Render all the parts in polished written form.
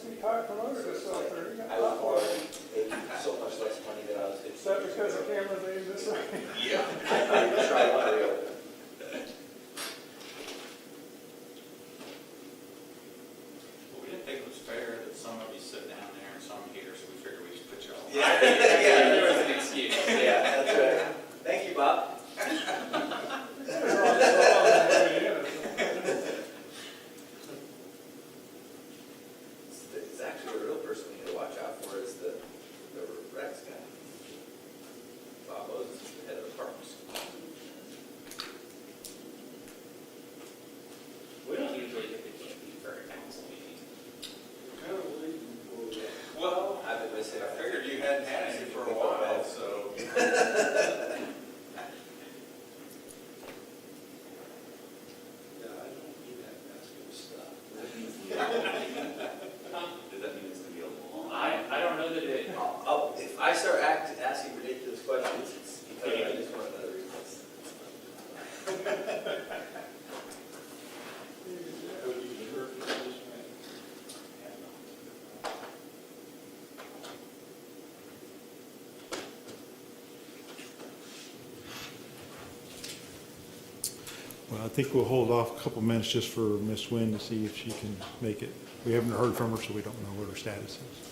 see Ty promoted himself there. He got I was top born line. making so much less money than I was 15. Is that because the camera's aimed this way? Yeah. I even tried one reel. Well, we didn't think it was fair that some of you sit down there and some here, so we figured we'd just put you all. Yeah. There was an excuse. Yeah, that's right. Thank you, Bob. It's actually a real person we need to watch out for is the Rex guy. Bob Moses is the head of the parks. We don't usually get the candy for a council meeting. Kind of waiting for that. Well, I've been missing. I figured you hadn't had any for a while, so. Yeah, I don't need that basket of stuff. Does that mean it's gonna be a long? I don't know that it, If I start asking ridiculous questions, it's because I just want another request. Have you heard from this man? Well, I think we'll hold off a couple minutes just for Miss Wynn to see if she can make it. We haven't heard from her, so we don't know what her status is.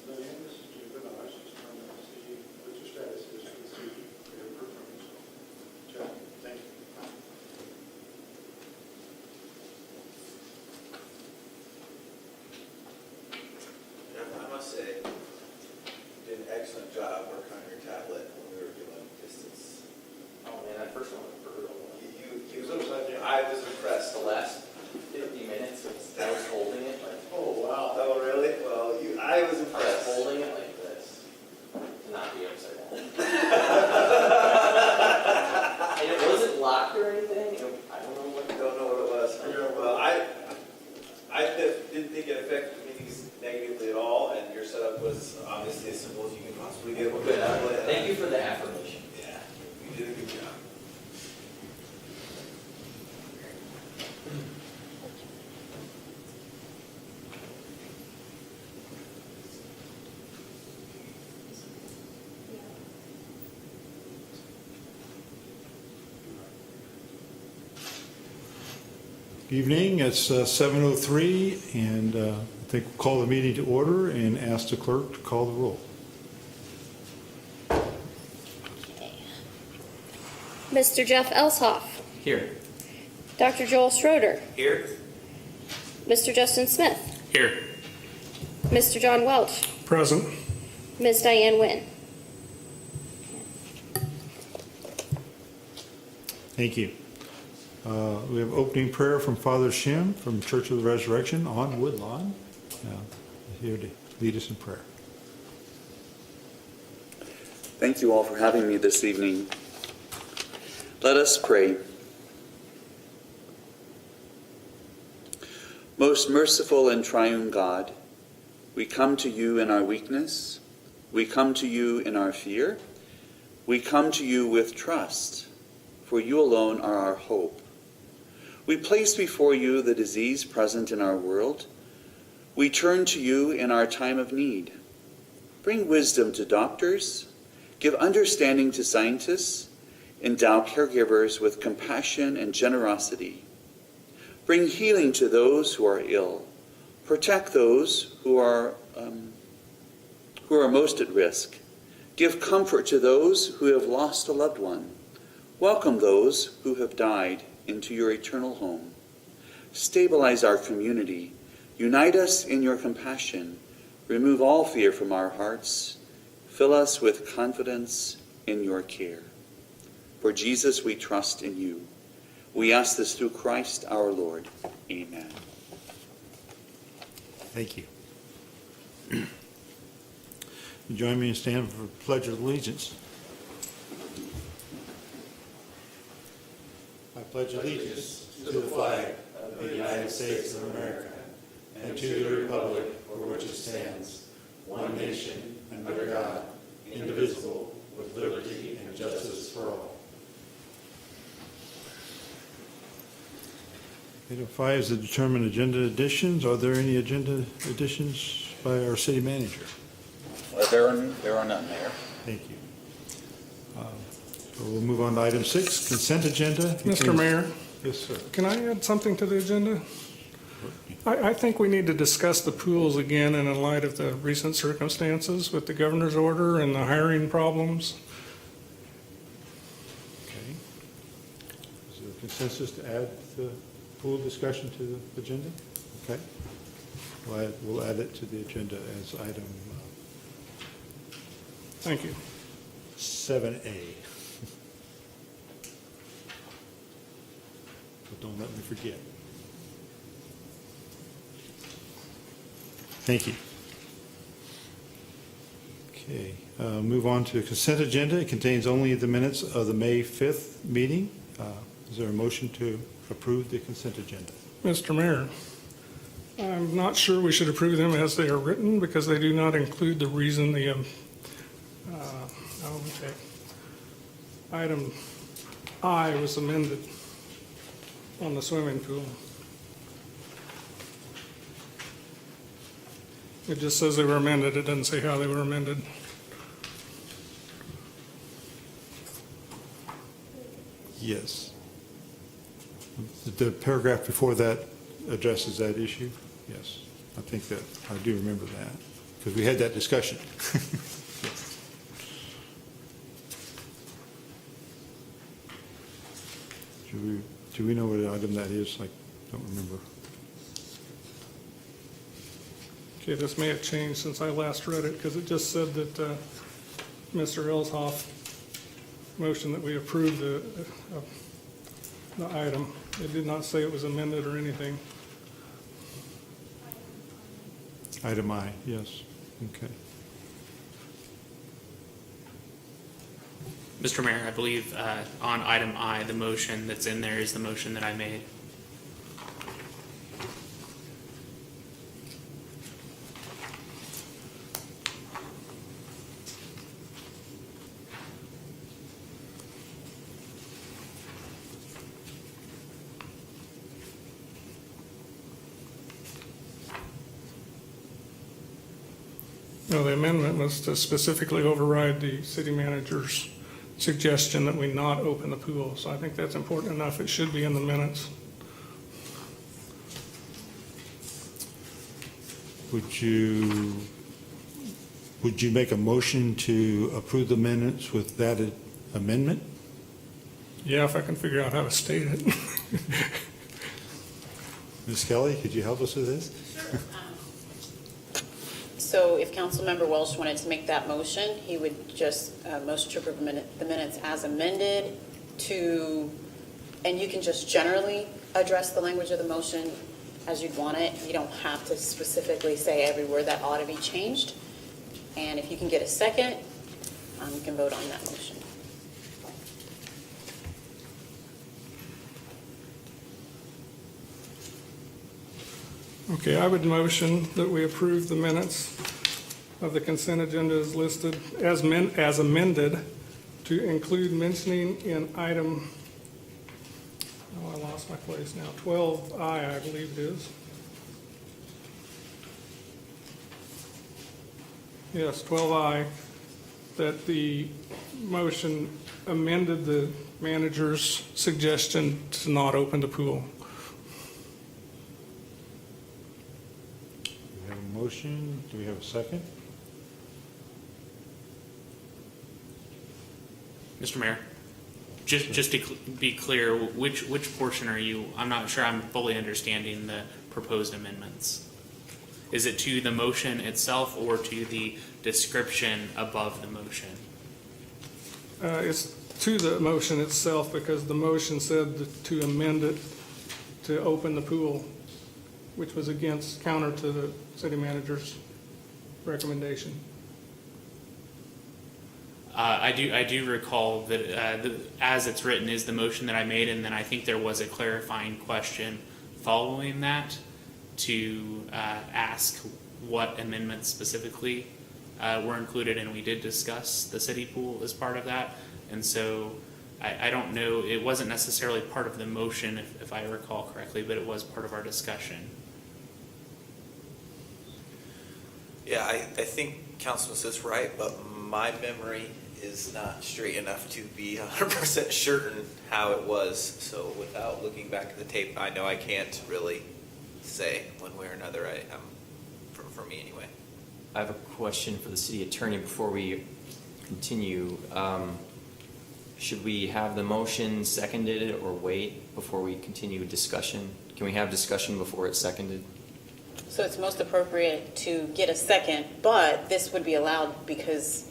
Diane, this is David. I was just trying to see what your status is for the city. We haven't heard from you, so check. Thank you. I must say, you did an excellent job working on your tablet when we were doing distance. oh man, that first one was brutal. I was impressed. The last 50 minutes, I was holding it like, Oh, wow. Oh, really? Well, I was I was impressed. holding it like this to not be upside down. And it wasn't locked or anything. I don't know what. Don't know what it was. Well, I didn't think it affected the meetings negatively at all, and your setup was obviously as simple as you can possibly get with Good. it. Thank you for the affirmation. Yeah, you did a good job. Evening, it's 7:03, and I think we'll call the meeting to order and ask the clerk to call the roll. Mr. Jeff Elshoff, Here. Dr. Joel Schroeder, Here? Mr. Justin Smith, Here. Mr. John Welch, Present. Ms. Diane Wynn. Thank you. We have opening prayer from Father Shim from Church of the Resurrection on Woodlawn. Here to lead us in prayer. Thank you all for having me this evening. Let us pray. Most merciful and triune God, we come to you in our weakness. We come to you in our fear. We come to you with trust, for you alone are our hope. We place before you the disease present in our world. We turn to you in our time of need. Bring wisdom to doctors, give understanding to scientists, endow caregivers with compassion and generosity. Bring healing to those who are ill. Protect those who are most at risk. Give comfort to those who have lost a loved one. Welcome those who have died into your eternal home. Stabilize our community. Unite us in your compassion. Remove all fear from our hearts. Fill us with confidence in your care. For Jesus, we trust in you. We ask this through Christ our Lord. Amen. Thank you. Join me in standing for Pledge of Allegiance. I pledge allegiance to the flag of the United States of America and to the republic for which it stands, one nation, under God, indivisible, with liberty and justice for all. Item 5 is the determined agenda additions. Are there any agenda additions by our city manager? There are none, Mayor. Thank you. So we'll move on to item 6, consent agenda. Mr. Mayor, Yes, sir. can I add something to the agenda? I think we need to discuss the pools again in light of the recent circumstances with the governor's order and the hiring problems. Okay. Is there consensus to add the pool discussion to the agenda? Okay. We'll add it to the agenda as item Thank you. 7A. But don't let me forget. Thank you. Okay, move on to consent agenda. It contains only the minutes of the May 5th meeting. Is there a motion to approve the consent agenda? Mr. Mayor, I'm not sure we should approve them as they are written because they do not include the reason the, okay. Item I was amended on the swimming pool. It just says they were amended. It doesn't say how they were amended. Yes. The paragraph before that addresses that issue? Yes. I think that, I do remember that, because we had that discussion. Do we know what item that is? I don't remember. Okay, this may have changed since I last read it because it just said that Mr. Elshoff motioned that we approve the item. It did not say it was amended or anything. Item I, yes. Okay. Mr. Mayor, I believe on item I, the motion that's in there is the motion that I made. No, the amendment was to specifically override the city manager's suggestion that we not open the pool. So I think that's important enough. It should be in the minutes. Would you make a motion to approve the minutes with that amendment? Yeah, if I can figure out how to state it. Ms. Kelly, could you help us with this? So if Councilmember Welsh wanted to make that motion, he would just motion to approve the minutes as amended to, and you can just generally address the language of the motion as you'd want it. You don't have to specifically say every word that ought to be changed. And if you can get a second, you can vote on that motion. Okay, I would motion that we approve the minutes of the consent agenda as listed, as amended, to include mentioning in item, oh, I lost my place now, 12I, I believe it is. Yes, 12I, that the motion amended the manager's suggestion to not open the pool. We have a motion. Do we have a second? Mr. Mayor, just to be clear, which portion are you, I'm not sure I'm fully understanding the proposed amendments. Is it to the motion itself or to the description above the motion? It's to the motion itself, because the motion said to amend it to open the pool, which was counter to the city manager's recommendation. I do recall that as it's written is the motion that I made, and then I think there was a clarifying question following that to ask what amendments specifically were included, and we did discuss the city pool as part of that. And so I don't know, it wasn't necessarily part of the motion, if I recall correctly, but it was part of our discussion. Yeah, I think Councilman Smith's right, but my memory is not straight enough to be 100% certain how it was. So without looking back at the tape, I know I can't really say one way or another. For me anyway. I have a question for the city attorney before we continue. Should we have the motion seconded or wait before we continue discussion? Can we have discussion before it's seconded? So it's most appropriate to get a second, but this would be allowed because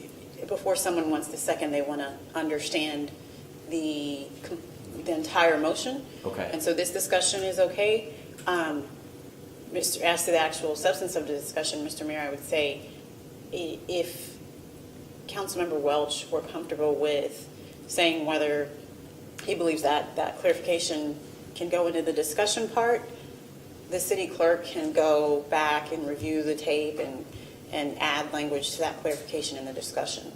before someone wants the second, they want to understand the entire motion. Okay. And so this discussion is okay. As to the actual substance of the discussion, Mr. Mayor, I would say if Councilmember Welch were comfortable with saying whether he believes that clarification can go into the discussion part, the city clerk can go back and review the tape and add language to that clarification in the discussion.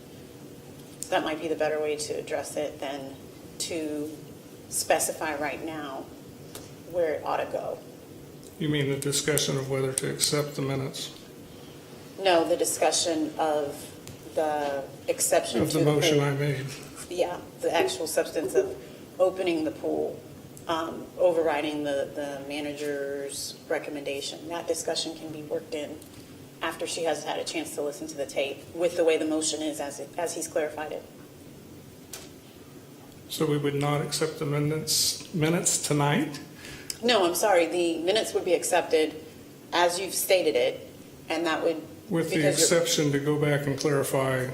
So that might be the better way to address it than to specify right now where it ought to go. You mean the discussion of whether to accept the minutes No, the discussion of the exception of to the motion pool. I made? Yeah, the actual substance of opening the pool, overriding the manager's recommendation. That discussion can be worked in after she has had a chance to listen to the tape with the way the motion is as he's clarified it. So we would not accept the minutes tonight? No, I'm sorry, the minutes would be accepted as you've stated it, and that would. With the because you're- exception to go back and clarify.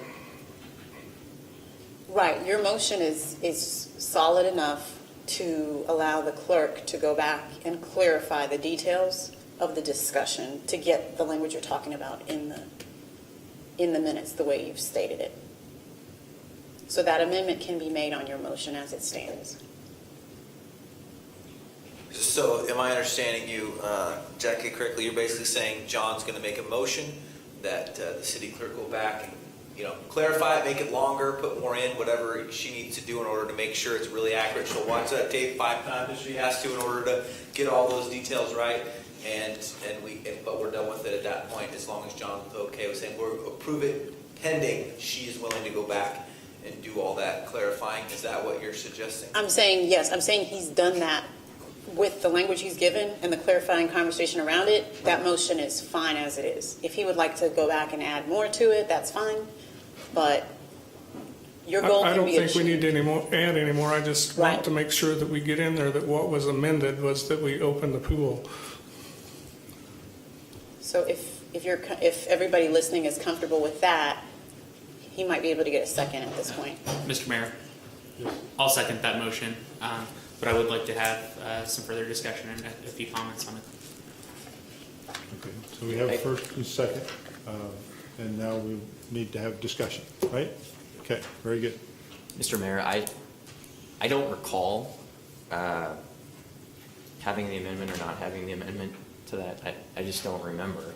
Right, your motion is solid enough to allow the clerk to go back and clarify the details of the discussion to get the language you're talking about in the minutes, the way you've stated it. So that amendment can be made on your motion as it stands. So am I understanding you, Jackie, correctly? You're basically saying John's going to make a motion that the city clerk go back and, clarify it, make it longer, put more in, whatever she needs to do in order to make sure it's really accurate. She'll watch that tape 5 times if she has to in order to get all those details right. But we're done with it at that point as long as John's okay with saying we'll approve it pending she is willing to go back and do all that clarifying. Is that what you're suggesting? I'm saying, yes, I'm saying he's done that with the language he's given and the clarifying conversation around it. That motion is fine as it is. If he would like to go back and add more to it, that's fine. But your goal I can don't be think we achieved. need to add any more. I just want Right. to make sure that we get in there that what was amended was that we open the pool. So if everybody listening is comfortable with that, he might be able to get a second at this point. Mr. Mayor, I'll second that motion, but I would like to have some further discussion and a few comments on it. Okay, so we have a first and second, and now we need to have discussion, right? Okay, very good. Mr. Mayor, I don't recall having the amendment or not having the amendment to that. I just don't remember.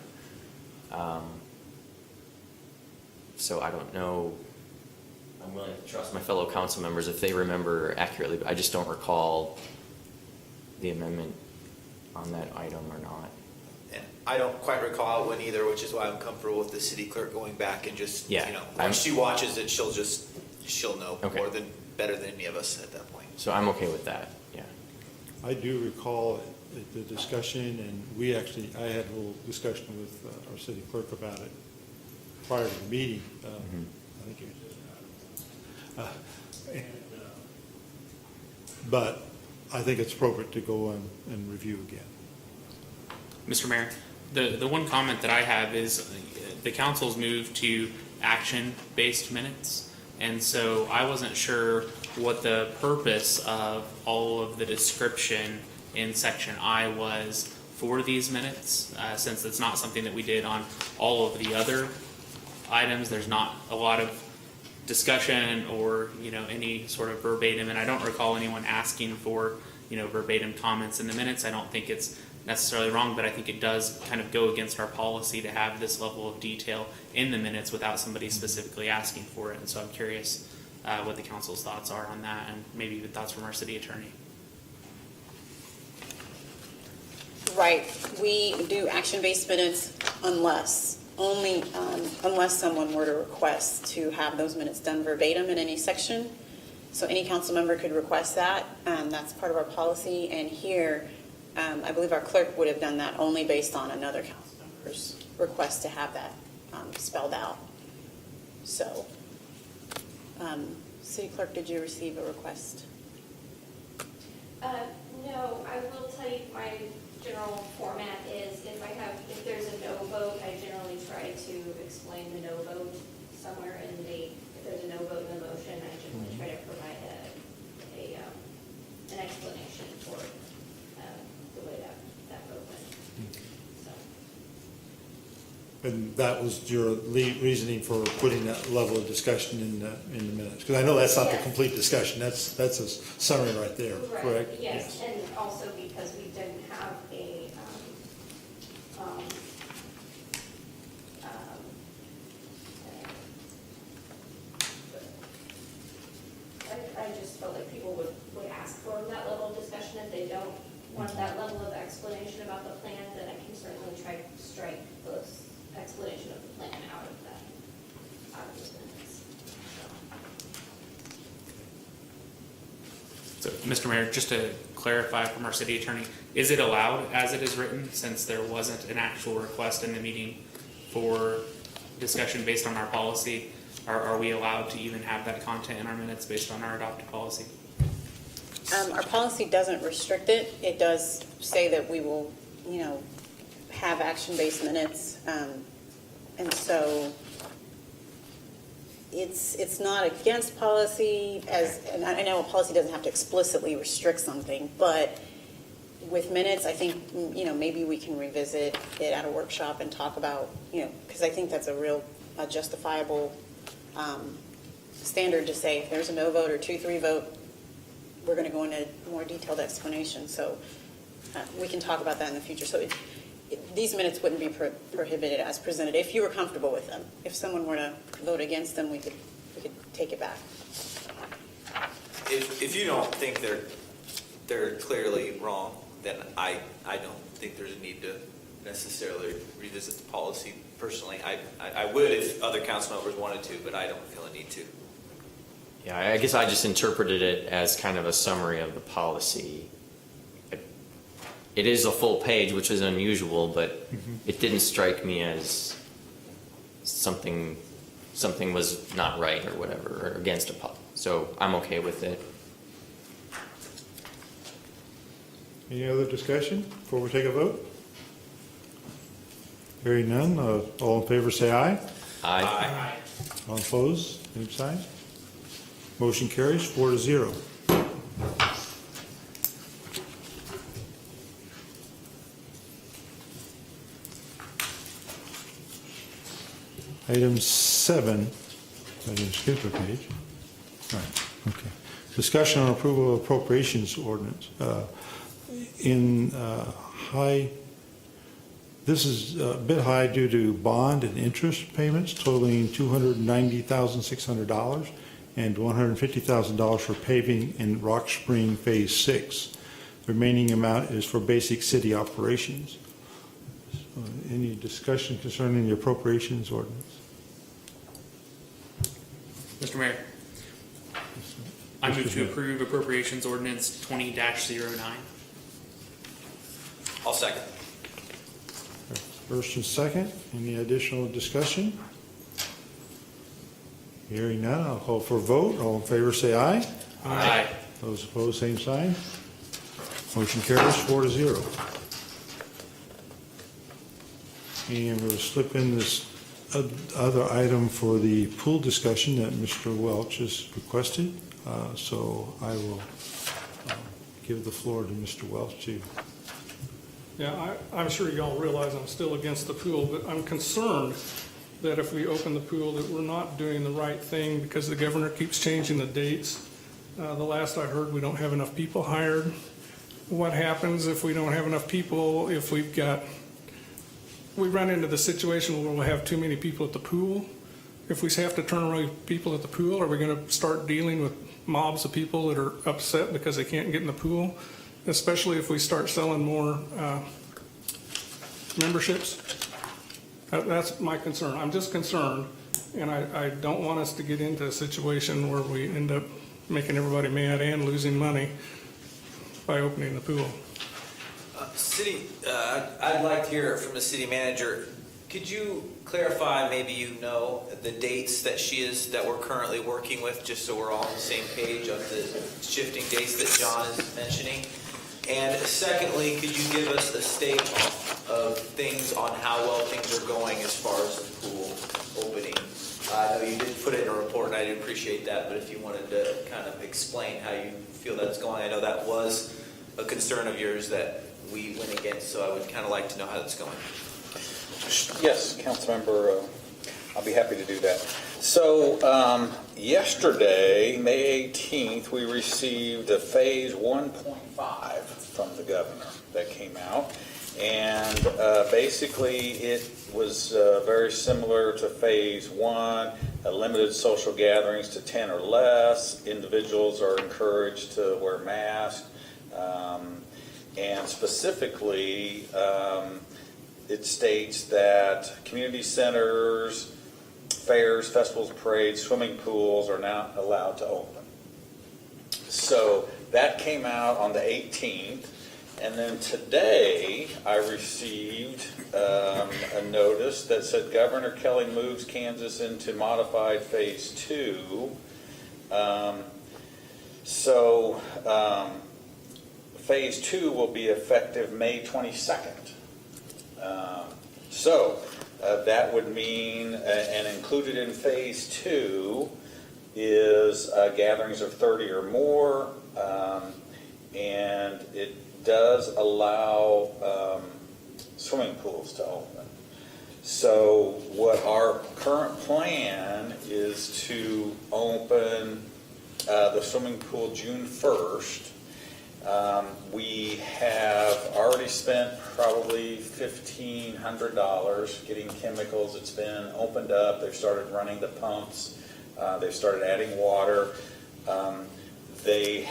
So I don't know. I'm willing to trust my fellow council members if they remember accurately, but I just don't recall the amendment on that item or not. And I don't quite recall one either, which is why I'm comfortable with the city clerk going back and just, Yeah, once she watches it, she'll know Okay. better than any of us at that point. So I'm okay with that, yeah. I do recall the discussion, and I had a little discussion with our city clerk about it prior to the meeting. I think it And, but I think it's appropriate to go and review again. Mr. Mayor, the one comment that I have is the council's moved to action-based minutes. And so I wasn't sure what the purpose of all of the description in section I was for these minutes, since it's not something that we did on all of the other items. There's not a lot of discussion or, any sort of verbatim, and I don't recall anyone asking for, verbatim comments in the minutes. I don't think it's necessarily wrong, but I think it does kind of go against our policy to have this level of detail in the minutes without somebody specifically asking for it. And so I'm curious what the council's thoughts are on that, and maybe even thoughts from our city attorney. Right, we do action-based minutes unless someone were to request to have those minutes done verbatim in any section. So any council member could request that, that's part of our policy. And here, I believe our clerk would have done that only based on another council member's request to have that spelled out. So, City Clerk, did you receive a request? No, I will tell you my general format is if there's a no vote, I generally try to explain the no vote somewhere in if there's a no vote in the motion, I generally try to provide an explanation for the way that vote went. So. And that was your reasoning for putting that level of discussion in the minutes? Because I know that's not the Yes. complete discussion, that's a summary right there, Right, correct? yes, and also because we didn't have I just felt like people would ask for that level of discussion. If they don't want that level of explanation about the plan, then I can certainly try to strike those explanation of the plan out of those minutes. So, Mr. Mayor, just to clarify from our city attorney, is it allowed as it is written, since there wasn't an actual request in the meeting for discussion based on our policy? Are we allowed to even have that content in our minutes based on our adopted policy? Our policy doesn't restrict it. It does say that we will, have action-based minutes. And so it's not against policy and I know a policy doesn't have to explicitly restrict something, but with minutes, I think, maybe we can revisit it at a workshop and talk about, because I think that's a justifiable standard to say if there's a no vote or 2-3 vote, we're going to go into more detailed explanation. So we can talk about that in the future. So these minutes wouldn't be prohibited as presented if you were comfortable with them. If someone were to vote against them, we could take it back. If you don't think they're clearly wrong, then I don't think there's a need to necessarily revisit the policy. Personally, I would if other council members wanted to, but I don't feel a need to. Yeah, I guess I just interpreted it as kind of a summary of the policy. It is a full page, which is unusual, but it didn't strike me as something was not right or whatever, or against a policy. So I'm okay with it. Any other discussion before we take a vote? Hearing none, all in favor say aye. Aye. All opposed, same sign. Motion carries 4-0. Item 7, I didn't skip a page. All right, okay. Discussion on approval of appropriations ordinance. This is a bit high due to bond and interest payments totaling $290,600 and $150,000 for paving in Rock Spring Phase 6. The remaining amount is for basic city operations. Any discussion concerning the appropriations ordinance? Mr. Mayor, I move to approve appropriations ordinance 20-09. I'll second. First and second, any additional discussion? Hearing none, I'll call for a vote. All in favor, say aye. Aye. Those opposed, same sign. Motion carries 4-0. And we'll slip in this other item for the pool discussion that Mr. Welch has requested. So I will give the floor to Mr. Welch to. Yeah, I'm sure y'all realize I'm still against the pool, but I'm concerned that if we open the pool, that we're not doing the right thing because the governor keeps changing the dates. The last I heard, we don't have enough people hired. What happens if we don't have enough people, if we run into the situation where we'll have too many people at the pool? If we have to turn away people at the pool, are we going to start dealing with mobs of people that are upset because they can't get in the pool? Especially if we start selling more memberships. That's my concern. I'm just concerned, and I don't want us to get into a situation where we end up making everybody mad and losing money by opening the pool. I'd like to hear from the city manager. Could you clarify, maybe the dates that we're currently working with, just so we're all on the same page of the shifting dates that John is mentioning? And secondly, could you give us a state of things on how well things are going as far as the pool opening? I know you did put it in a report, and I do appreciate that, but if you wanted to kind of explain how you feel that's going. I know that was a concern of yours that we went against, so I would kind of like to know how that's going. Yes, Councilmember, I'll be happy to do that. So yesterday, May 18th, we received a phase 1.5 from the governor that came out. And basically it was very similar to phase 1, limited social gatherings to 10 or less. Individuals are encouraged to wear masks. And specifically, it states that community centers, fairs, festivals, parades, swimming pools are now allowed to open. So that came out on the 18th. And then today, I received a notice that said Governor Kelly moves Kansas into modified phase 2. Phase 2 will be effective May 22nd. That would mean, and included in phase 2 is gatherings of 30 or more, and it does allow swimming pools to open. So what our current plan is to open the swimming pool June 1st. We have already spent probably $1,500 getting chemicals. It's been opened up. They've started running the pumps. They've started adding water. They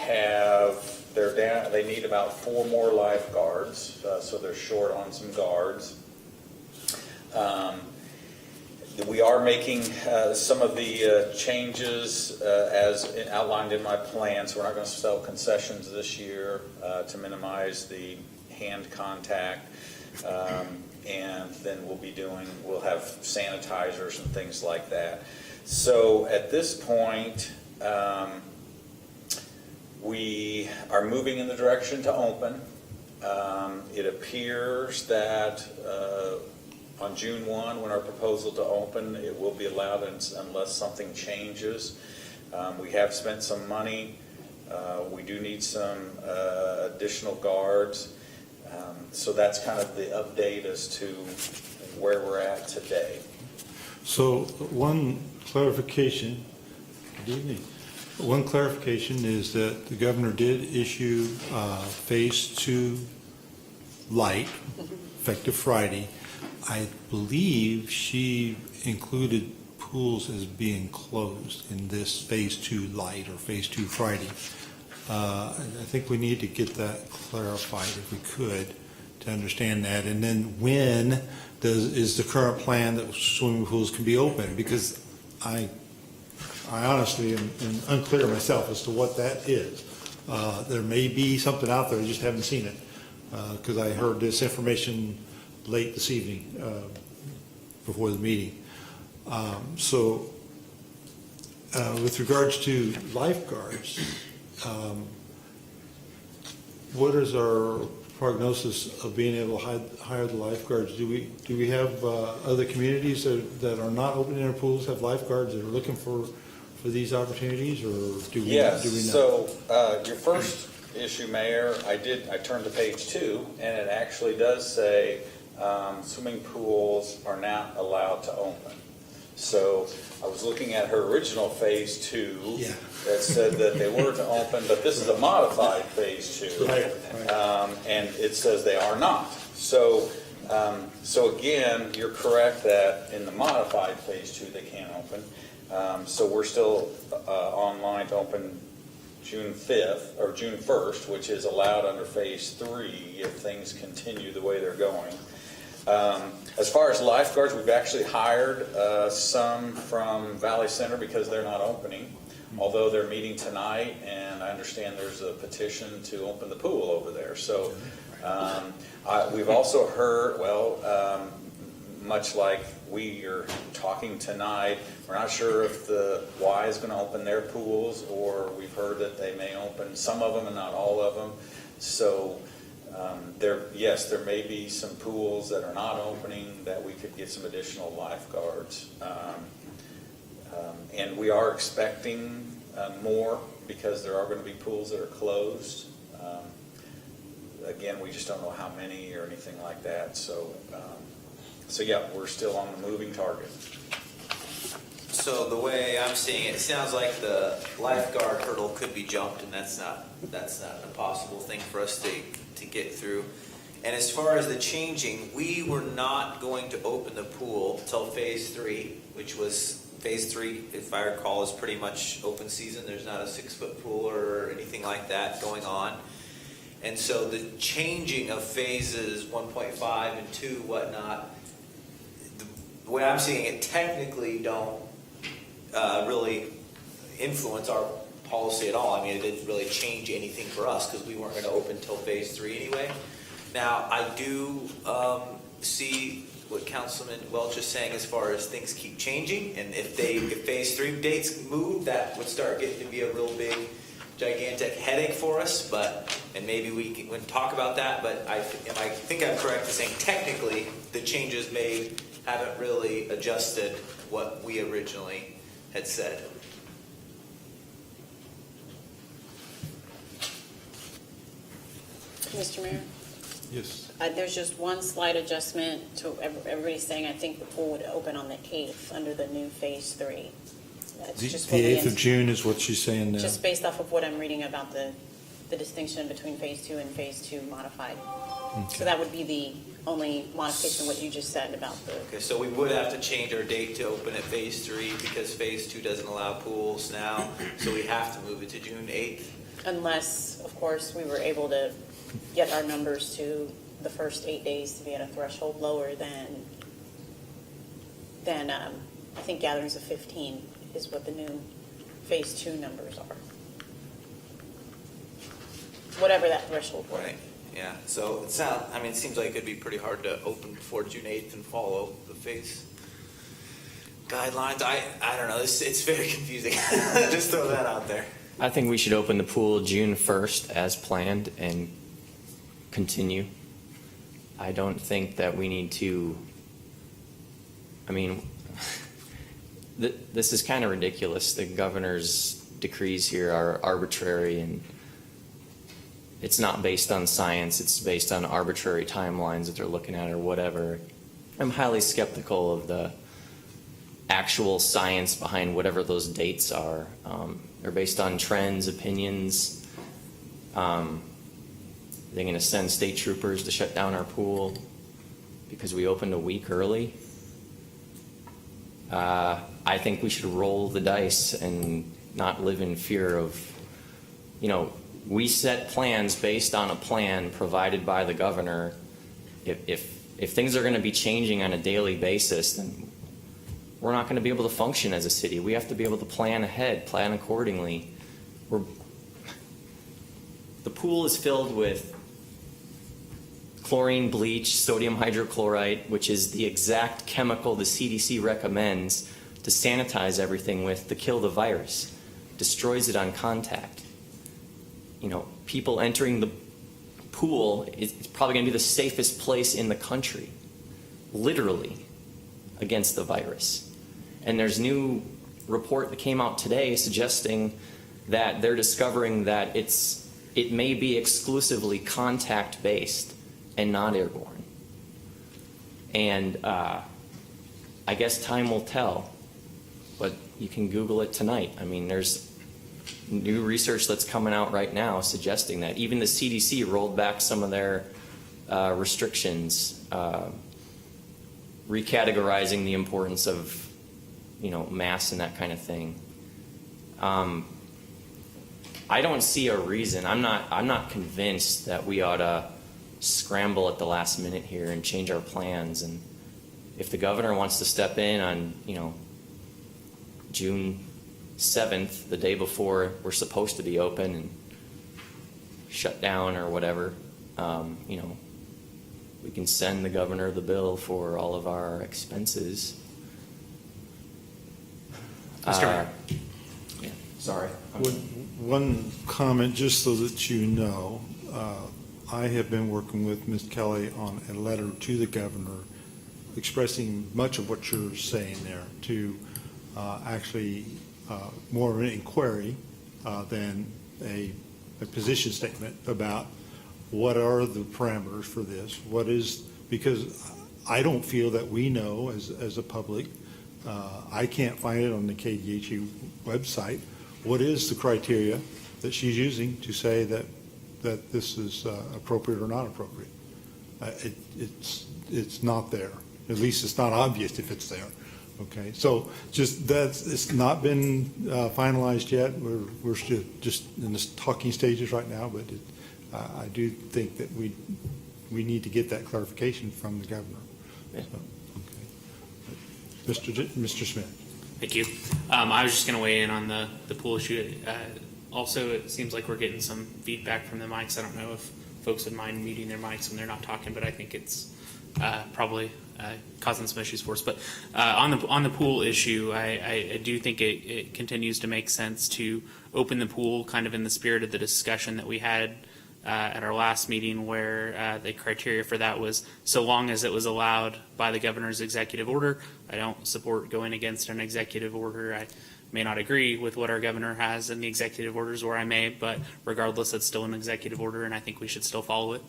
need about 4 more lifeguards, so they're short on some guards. We are making some of the changes as outlined in my plan, so we're not going to sell concessions this year to minimize the hand contact. And then we'll have sanitizers and things like that. So at this point, we are moving in the direction to open. It appears that on June 1, when our proposal to open, it will be allowed unless something changes. We have spent some money. We do need some additional guards. So that's kind of the update as to where we're at today. So one clarification, good evening. One clarification is that the governor did issue phase 2 light, effective Friday. I believe she included pools as being closed in this phase 2 light or phase 2 Friday. I think we need to get that clarified if we could to understand that. And then when is the current plan that swimming pools can be open? Because I honestly am unclear myself as to what that is. There may be something out there, I just haven't seen it, because I heard this information late this evening before the meeting. So With regards to lifeguards, what is our prognosis of being able to hire the lifeguards? Do we have other communities that are not opening their pools have lifeguards that are looking for these opportunities, or do we? Yes, do we not? so your first issue, Mayor, I turned to page 2, and it actually does say swimming pools are not allowed to open. So I was looking at her original phase 2 Yeah. that said that they were to open, but this is a modified phase 2. Right. And it says they are not. So again, you're correct that in the modified phase 2, they can't open. So we're still online to open June 5th or June 1st, which is allowed under phase 3 if things continue the way they're going. As far as lifeguards, we've actually hired some from Valley Center because they're not opening, although they're meeting tonight, and I understand there's a petition to open the pool over there. So we've also heard, much like we are talking tonight, we're not sure if the Y is going to open their pools, or we've heard that they may open some of them and not all of them. So there may be some pools that are not opening that we could get some additional lifeguards. And we are expecting more because there are going to be pools that are closed. Again, we just don't know how many or anything like that. So yeah, we're still on the moving target. So the way I'm seeing it, it sounds like the lifeguard hurdle could be jumped, and that's not a possible thing for us to get through. And as far as the changing, we were not going to open the pool till phase 3, which was phase 3, if I recall, is pretty much open season. There's not a 6-foot pool or anything like that going on. And so the changing of phases 1.5 and 2, whatnot, the way I'm seeing it, technically don't really influence our policy at all. I mean, it didn't really change anything for us because we weren't going to open till phase 3 anyway. Now, I do see what Councilman Welch is saying as far as things keep changing, and if phase 3 dates move, that would start getting to be a real big, gigantic headache for us. And maybe we can talk about that. But I think I'm correct in saying technically the changes made haven't really adjusted what we originally had said. Mr. Mayor? Yes. There's just one slight adjustment to everybody's saying, I think the pool would open on the 8th under the new phase 3. That's The just what we 8th of June is what she's saying now. Just based off of what I'm reading about the distinction between phase 2 and phase 2 modified. So that would be the only modification, what you just said about the. Okay, so we would have to change our date to open at phase 3 because phase 2 doesn't allow pools now. So we have to move it to June 8th. Unless, of course, we were able to get our numbers to the first 8 days to be at a threshold lower than I think gatherings of 15 is what the new phase 2 numbers are. Whatever that threshold was. Right. Yeah. So it seems like it'd be pretty hard to open before June 8th and follow the phase guidelines. I don't know. It's very confusing. Just throw that out there. I think we should open the pool June 1st as planned and continue. I don't think that we need to, this is kind of ridiculous. The governor's decrees here are arbitrary, and it's not based on science. It's based on arbitrary timelines that they're looking at or whatever. I'm highly skeptical of the actual science behind whatever those dates are. They're based on trends, opinions. They're going to send state troopers to shut down our pool because we opened a week early. I think we should roll the dice and not live in fear of, we set plans based on a plan provided by the governor. If things are going to be changing on a daily basis, then we're not going to be able to function as a city. We have to be able to plan ahead, plan accordingly. The pool is filled with chlorine, bleach, sodium hydrochloride, which is the exact chemical the CDC recommends to sanitize everything with to kill the virus, destroys it on contact. You know, people entering the pool is probably going to be the safest place in the country, literally, against the virus. And there's new report that came out today suggesting that they're discovering that it may be exclusively contact-based and not airborne. And I guess time will tell, but you can Google it tonight. I mean, there's new research that's coming out right now suggesting that even the CDC rolled back some of their restrictions, recategorizing the importance of, you know, masks and that kind of thing. I don't see a reason. I'm not convinced that we ought to scramble at the last minute here and change our plans. And if the governor wants to step in on, you know, June 7th, the day before we're supposed to be open, and shut down or whatever, you know, we can send the governor the bill for all of our expenses. Mr. Mayor. Yeah, sorry. One comment, just so that you know, I have been working with Ms. Kelly on a letter to the governor expressing much of what you're saying there, to actually more of an inquiry than a position statement about what are the parameters for this, because I don't feel that we know as a public, I can't find it on the KDHE website, what is the criteria that she's using to say that this is appropriate or not appropriate. It's not there. At least it's not obvious if it's there. Okay, so just it's not been finalized yet. We're still just in the talking stages right now, but I do think that we need to get that clarification from the governor. Yeah. So, okay. Mr. Smith. Thank you. I was just going to weigh in on the pool issue. Also, it seems like we're getting some feedback from the mics. I don't know if folks would mind muting their mics when they're not talking, but I think it's probably causing some issues for us. But on the pool issue, I do think it continues to make sense to open the pool kind of in the spirit of the discussion that we had at our last meeting, where the criteria for that was so long as it was allowed by the governor's executive order. I don't support going against an executive order. I may not agree with what our governor has in the executive orders, or I may, but regardless, it's still an executive order, and I think we should still follow it.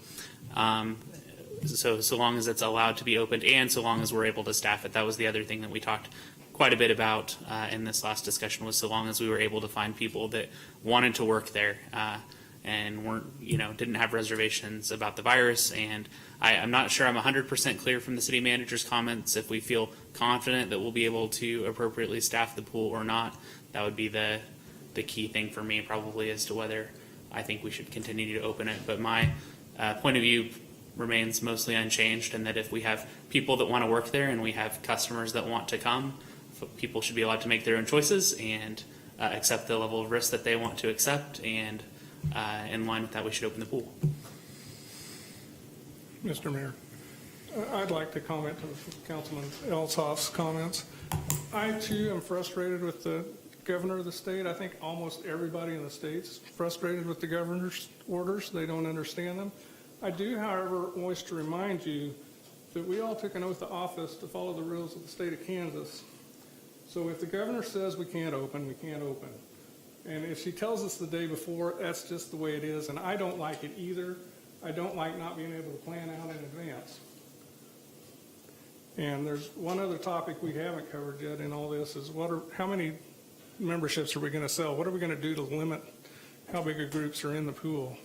So long as it's allowed to be opened, and so long as we're able to staff it. That was the other thing that we talked quite a bit about in this last discussion, was so long as we were able to find people that wanted to work there and didn't have reservations about the virus. And I'm not sure I'm 100% clear from the city manager's comments if we feel confident that we'll be able to appropriately staff the pool or not. That would be the key thing for me, probably, as to whether I think we should continue to open it. But my point of view remains mostly unchanged, and that if we have people that want to work there and we have customers that want to come, people should be allowed to make their own choices and accept the level of risk that they want to accept, and in line with that, we should open the pool. Mr. Mayor, I'd like to comment to Councilman Elshoff's comments. I, too, am frustrated with the governor of the state. I think almost everybody in the state's frustrated with the governor's orders. They don't understand them. I do, however, wish to remind you that we all took an oath of office to follow the rules of the state of Kansas. So if the governor says we can't open, we can't open. And if she tells us the day before, that's just the way it is. And I don't like it either. I don't like not being able to plan out in advance. And there's one other topic we haven't covered yet in all this is how many memberships are we going to sell? What are we going to do to limit how big of groups are in the pool?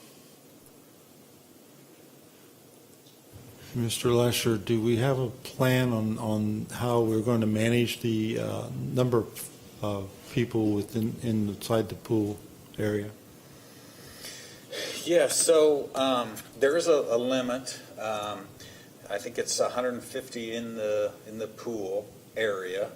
Mr. Lesher, do we have a plan on how we're going to manage the number of people inside the pool area? Yeah, so there is a limit. I think it's 150 in the pool area.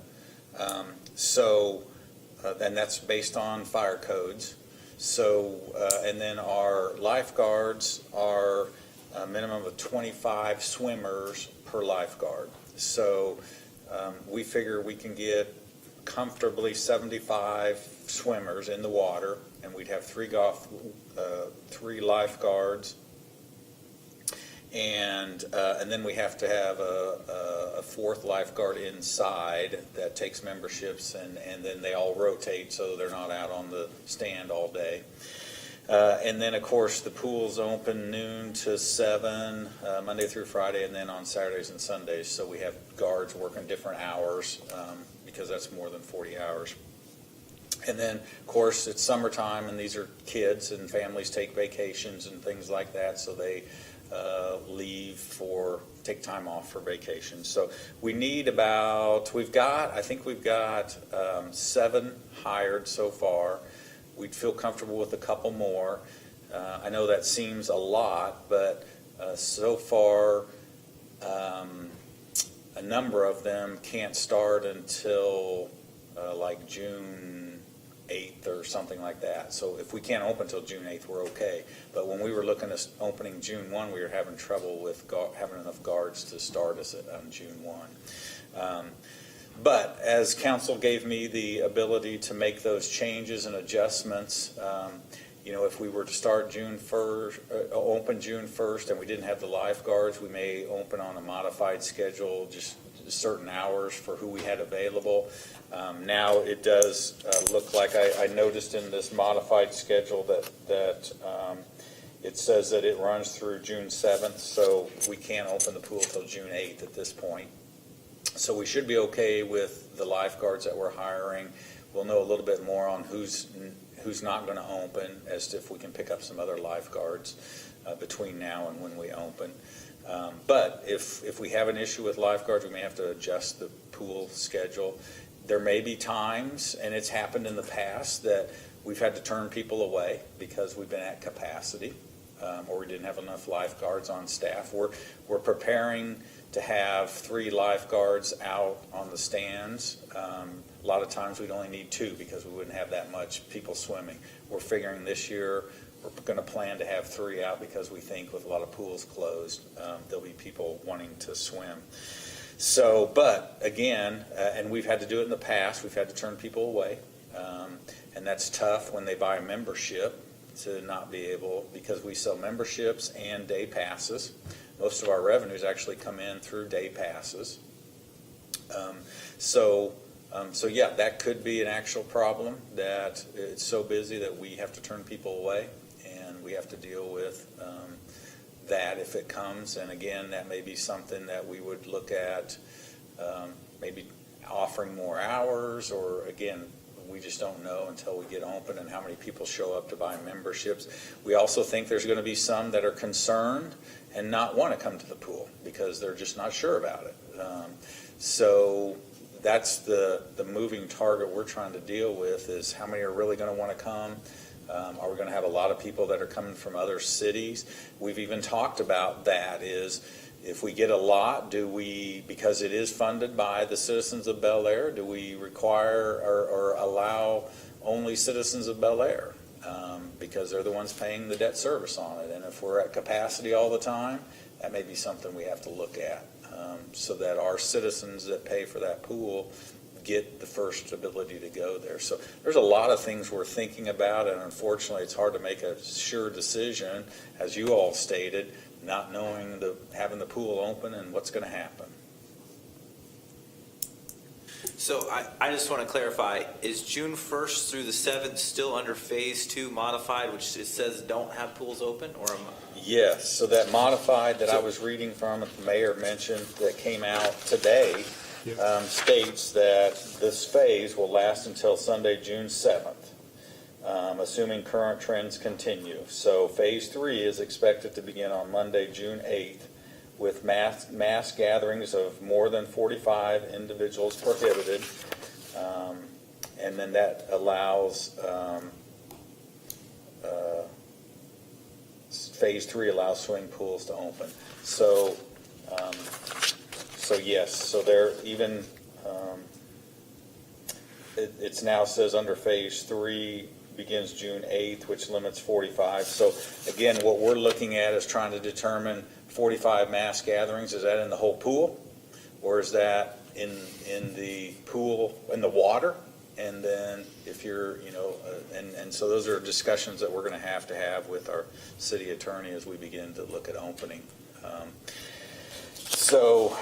And that's based on fire codes. So, and then our lifeguards are a minimum of 25 swimmers per lifeguard. So we figure we can get comfortably 75 swimmers in the water, and we'd have three lifeguards. And then we have to have a fourth lifeguard inside that takes memberships, and then they all rotate so they're not out on the stand all day. And then, of course, the pool's open noon to 7, Monday through Friday, and then on Saturdays and Sundays. So we have guards working different hours because that's more than 40 hours. And then, of course, it's summertime, and these are kids, and families take vacations and things like that, so they take time off for vacation. So we need I think we've got 7 hired so far. We'd feel comfortable with a couple more. I know that seems a lot, but so far, a number of them can't start until like June 8th or something like that. So if we can't open until June 8th, we're okay. But when we were looking at opening June 1, we were having trouble with having enough guards to start us on June 1. But as council gave me the ability to make those changes and adjustments, if we were to start June 1st, open June 1st, and we didn't have the lifeguards, we may open on a modified schedule, just certain hours for who we had available. Now it does look like I noticed in this modified schedule that it says that it runs through June 7th, so we can't open the pool till June 8th at this point. So we should be okay with the lifeguards that we're hiring. We'll know a little bit more on who's not going to open, as to if we can pick up some other lifeguards between now and when we open. But if we have an issue with lifeguards, we may have to adjust the pool schedule. There may be times, and it's happened in the past, that we've had to turn people away because we've been at capacity or we didn't have enough lifeguards on staff. We're preparing to have 3 lifeguards out on the stands. A lot of times we'd only need 2 because we wouldn't have that much people swimming. We're figuring this year we're going to plan to have 3 out because we think with a lot of pools closed, there'll be people wanting to swim. So, but again, and we've had to do it in the past, we've had to turn people away. And that's tough when they buy a membership to not be able, because we sell memberships and day passes. Most of our revenues actually come in through day passes. So yeah, that could be an actual problem, that it's so busy that we have to turn people away, and we have to deal with that if it comes. And again, that may be something that we would look at, maybe offering more hours, or again, we just don't know until we get open and how many people show up to buy memberships. We also think there's going to be some that are concerned and not want to come to the pool because they're just not sure about it. So that's the moving target we're trying to deal with, is how many are really going to want to come. Are we going to have a lot of people that are coming from other cities? We've even talked about that, is if we get a lot, do we, because it is funded by the citizens of Bel Aire, do we require or allow only citizens of Bel Aire? Because they're the ones paying the debt service on it. And if we're at capacity all the time, that may be something we have to look at, so that our citizens that pay for that pool get the first ability to go there. So there's a lot of things we're thinking about, and unfortunately it's hard to make a sure decision, as you all stated, not knowing having the pool open and what's going to happen. So I just want to clarify, is June 1st through the 7th still under Phase 2 modified, which it says don't have pools open, or am I? Yes, so that modified that I was reading from, that the mayor mentioned, that came out today, states that this phase will last until Sunday, June 7th, assuming current trends continue. So Phase 3 is expected to begin on Monday, June 8th, with mass gatherings of more than 45 individuals prohibited, and then that allows, Phase 3 allows swimming pools to open. So yes, so they're even, it's now says under Phase 3 begins June 8th, which limits 45. So again, what we're looking at is trying to determine 45 mass gatherings. Is that in the whole pool, or is that in the pool, in the water. And then if you're, and so those are discussions that we're going to have with our city attorney as we begin to look at opening. So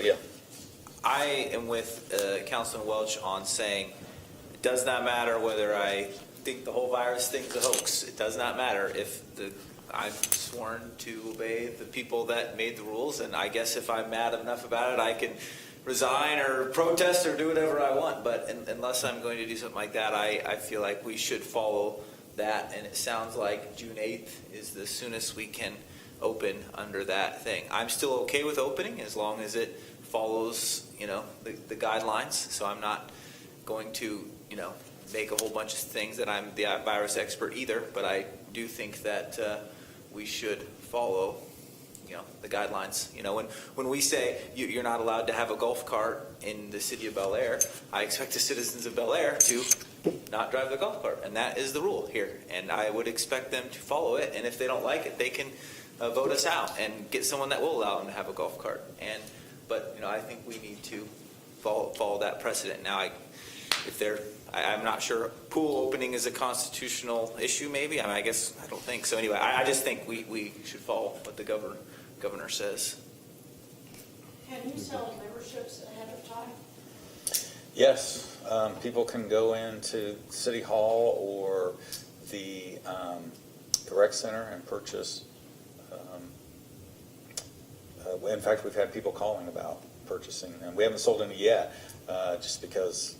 yeah. I am with Councilman Welch on saying it does not matter whether I think the whole virus thing's a hoax. It does not matter if I'm sworn to obey the people that made the rules, and I guess if I'm mad enough about it, I can resign or protest or do whatever I want. But unless I'm going to do something like that, I feel like we should follow that, and it sounds like June 8th is the soonest we can open under that thing. I'm still okay with opening as long as it follows, the guidelines. So I'm not going to, make a whole bunch of things that I'm the virus expert either, but I do think that we should follow, the guidelines. When we say you're not allowed to have a golf cart in the city of Bel Aire, I expect the citizens of Bel Aire to not drive the golf cart, and that is the rule here. And I would expect them to follow it, and if they don't like it, they can vote us out and get someone that will allow them to have a golf cart. But I think we need to follow that precedent. Now, I'm not sure pool opening is a constitutional issue. Maybe I guess I don't think so. Anyway, I just think we should follow what the governor says. Can you sell memberships ahead of time? Yes, people can go into City Hall or the rec center and purchase. In fact, we've had people calling about purchasing them. We haven't sold any yet, just because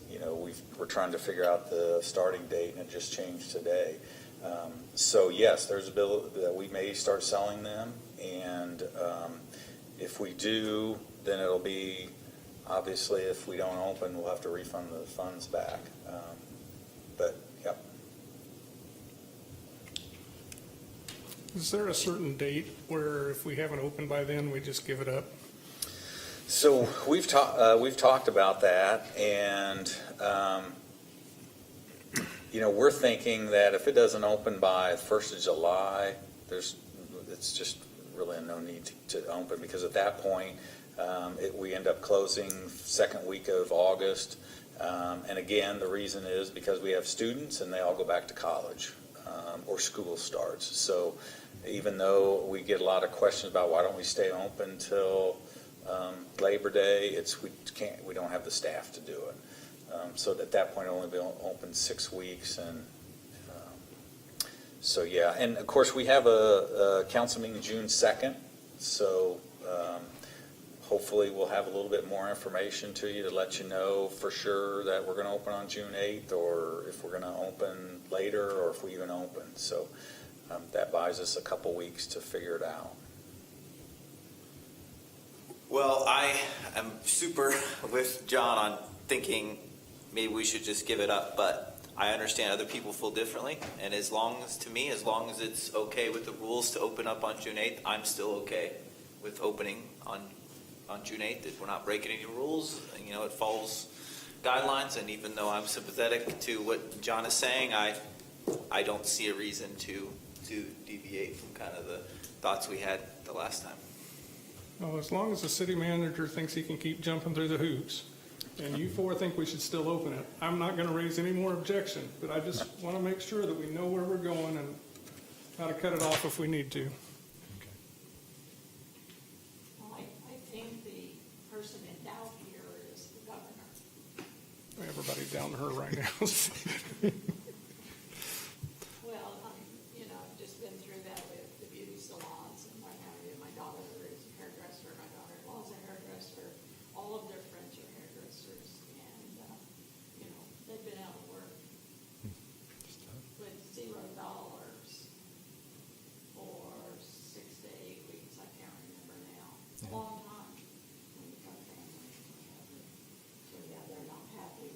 we're trying to figure out the starting date, and it just changed today. So yes, there's a bill that we may start selling them, and if we do, then it'll be, obviously, if we don't open, we'll have to refund the funds back. But yep. Is there a certain date where if we haven't opened by then, we just give it up? So we've talked about that, and we're thinking that if it doesn't open by the 1st of July, it's just really no need to open, because at that point we end up closing second week of August, and again the reason is because we have students and they all go back to college or school starts. So even though we get a lot of questions about why don't we stay open till Labor Day, we don't have the staff to do it. So at that point, only be open 6 weeks, and so yeah. And of course, we have a council meeting June 2nd, so hopefully we'll have a little bit more information to you to let you know for sure that we're going to open on June 8th, or if we're going to open later, or if we even open. So that buys us a couple weeks to figure it out. Well, I am super with John on thinking maybe we should just give it up, but I understand other people feel differently, and as long as it's okay with the rules to open up on June 8th, I'm still okay with opening on June 8th. If we're not breaking any rules, it follows guidelines, and even though I'm sympathetic to what John is saying, I don't see a reason to deviate from kind of the thoughts we had the last time. Well, as long as the city manager thinks he can keep jumping through the hoops, and you four think we should still open it, I'm not going to raise any more objection, but I just want to make sure that we know where we're going and how to cut it off if we need to. Well, I think the person in doubt here is the governor. Everybody's down to her right now. Well, I've just been through that with the beauty salons and what have you. My daughter is a hairdresser, my daughter-in-law's a hairdresser, all of their friends are hairdressers, and, they've been out of work with $0 for 6 to 8 weeks, I can't remember now. A long time when you've got families and what have you. So, yeah, they're not happy,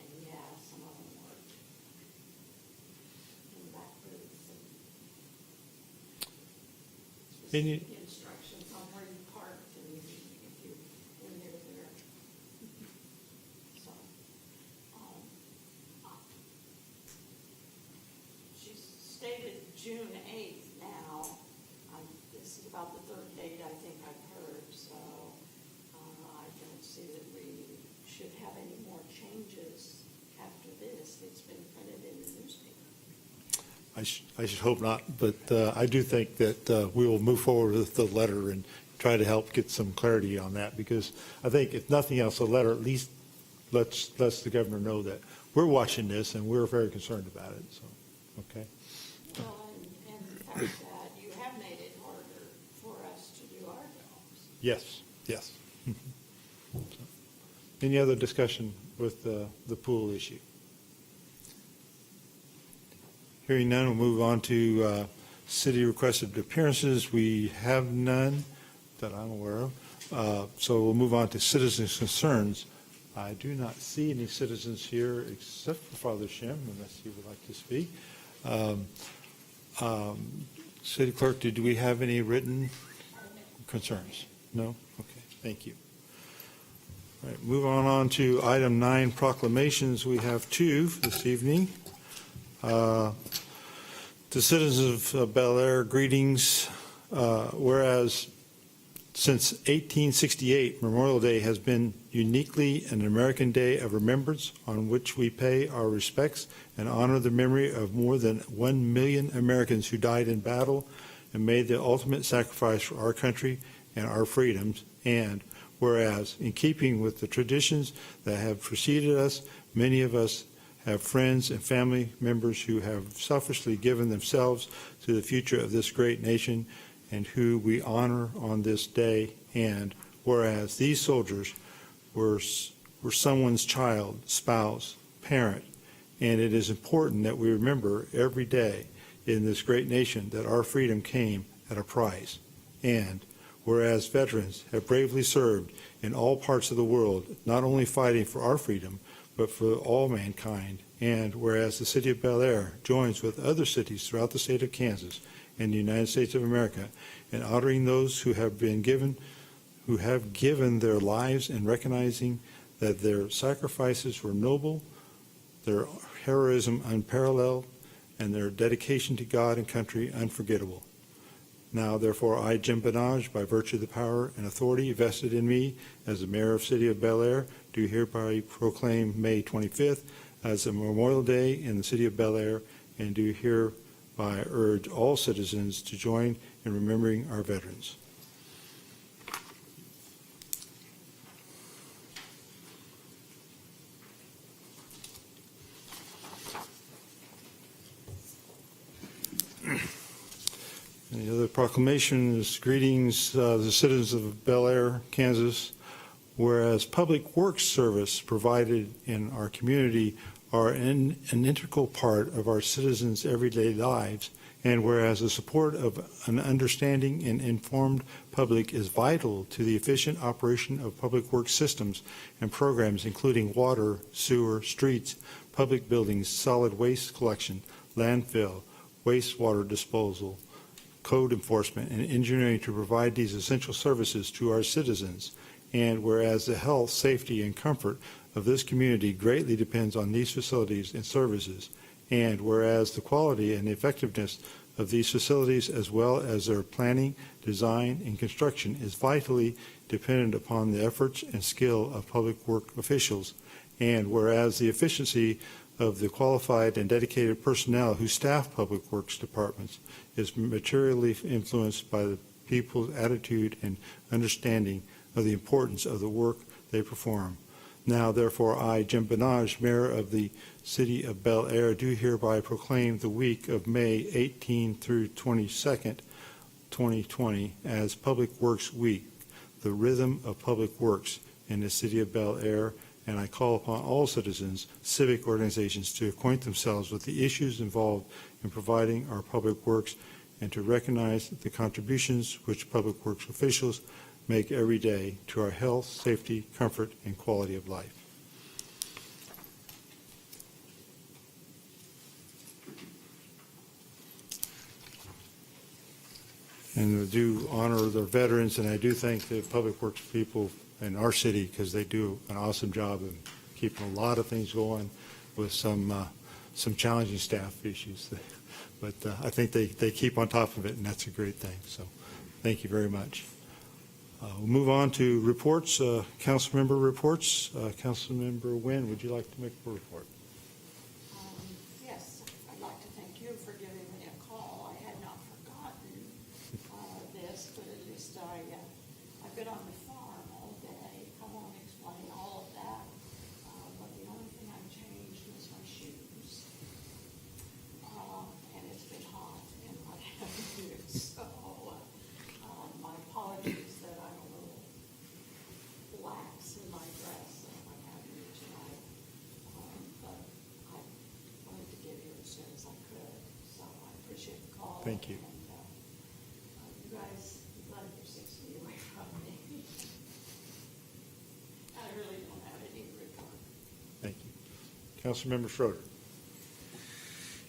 and yeah, some of them work in back booths and Any- specific instructions on where you park and if you, when you're there. So, she's stated June 8th now. This is about the third date I think I've heard, so should have any more changes after this. It's been printed in the newspaper. I should hope not, but I do think that we will move forward with the letter and try to help get some clarity on that, because I think if nothing else, a letter at least lets the governor know that we're watching this and we're very concerned about it, so, okay? Well, and the fact that you have made it harder for us to do our jobs. Yes, yes. Any other discussion with the pool issue? Hearing none, we'll move on to city requested appearances. We have none that I'm aware of. So we'll move on to citizens' concerns. I do not see any citizens here except for Father Shem, unless he would like to speak. City Clerk, do we have any written concerns? No? Okay, thank you. All right, move on to item 9, proclamations. We have 2 this evening. To citizens of Bel Aire, greetings. Whereas since 1868, Memorial Day has been uniquely an American day of remembrance on which we pay our respects and honor the memory of more than 1 million Americans who died in battle and made the ultimate sacrifice for our country and our freedoms. And whereas, in keeping with the traditions that have preceded us, many of us have friends and family members who have selfishly given themselves to the future of this great nation and who we honor on this day. And whereas these soldiers were someone's child, spouse, parent, and it is important that we remember every day in this great nation that our freedom came at a price. And whereas veterans have bravely served in all parts of the world, not only fighting for our freedom, but for all mankind. And whereas the city of Bel Aire joins with other cities throughout the state of Kansas and the United States of America in honoring those who have given their lives and recognizing that their sacrifices were noble, their heroism unparalleled, and their dedication to God and country unforgettable. Now, therefore, I, Jim Benage, by virtue of the power and authority vested in me as the mayor of the city of Bel Aire, do hereby proclaim May 25th as a Memorial Day in the city of Bel Aire, and do hereby urge all citizens to join in remembering our veterans. Any other proclamations? Greetings, the citizens of Bel Aire, Kansas. Whereas public works service provided in our community are an integral part of our citizens' everyday lives, and whereas the support of an understanding and informed public is vital to the efficient operation of public works systems and programs, including water, sewer, streets, public buildings, solid waste collection, landfill, wastewater disposal, code enforcement, and engineering to provide these essential services to our citizens. And whereas the health, safety, and comfort of this community greatly depends on these facilities and services, and whereas the quality and effectiveness of these facilities, as well as their planning, design, and construction, is vitally dependent upon the efforts and skill of public work officials, and whereas the efficiency of the qualified and dedicated personnel who staff public works departments is materially influenced by the people's attitude and understanding of the importance of the work they perform. Now, therefore, I, Jim Benage, Mayor of the City of Bel Aire, do hereby proclaim the week of May 18 through 22nd, 2020, as Public Works Week, the rhythm of public works in the City of Bel Aire, and I call upon all citizens, civic organizations to acquaint themselves with the issues involved in providing our public works and to recognize the contributions which public works officials make every day to our health, safety, comfort, and quality of life. And we do honor the veterans, and I do thank the public works people in our city because they do an awesome job of keeping a lot of things going with some challenging staff issues. But I think they keep on top of it, and that's a great thing. So thank you very much. We'll move on to reports, council member reports. Councilmember Nguyen, would you like to make a report? Yes, I'd like to thank you for giving me a call. I had not forgotten this, but at least I've been on the farm all day. I won't explain all of that, but the only thing I've changed was my shoes. And it's been hot and what have you, so my apologies that I'm a little lax in my dress and what have you tonight. But I wanted to get here as soon as I could, so I appreciate the call. Thank you. And you guys, you've got to keep 6 feet away from me. I really don't have any report. Thank you. Councilmember Schroeder.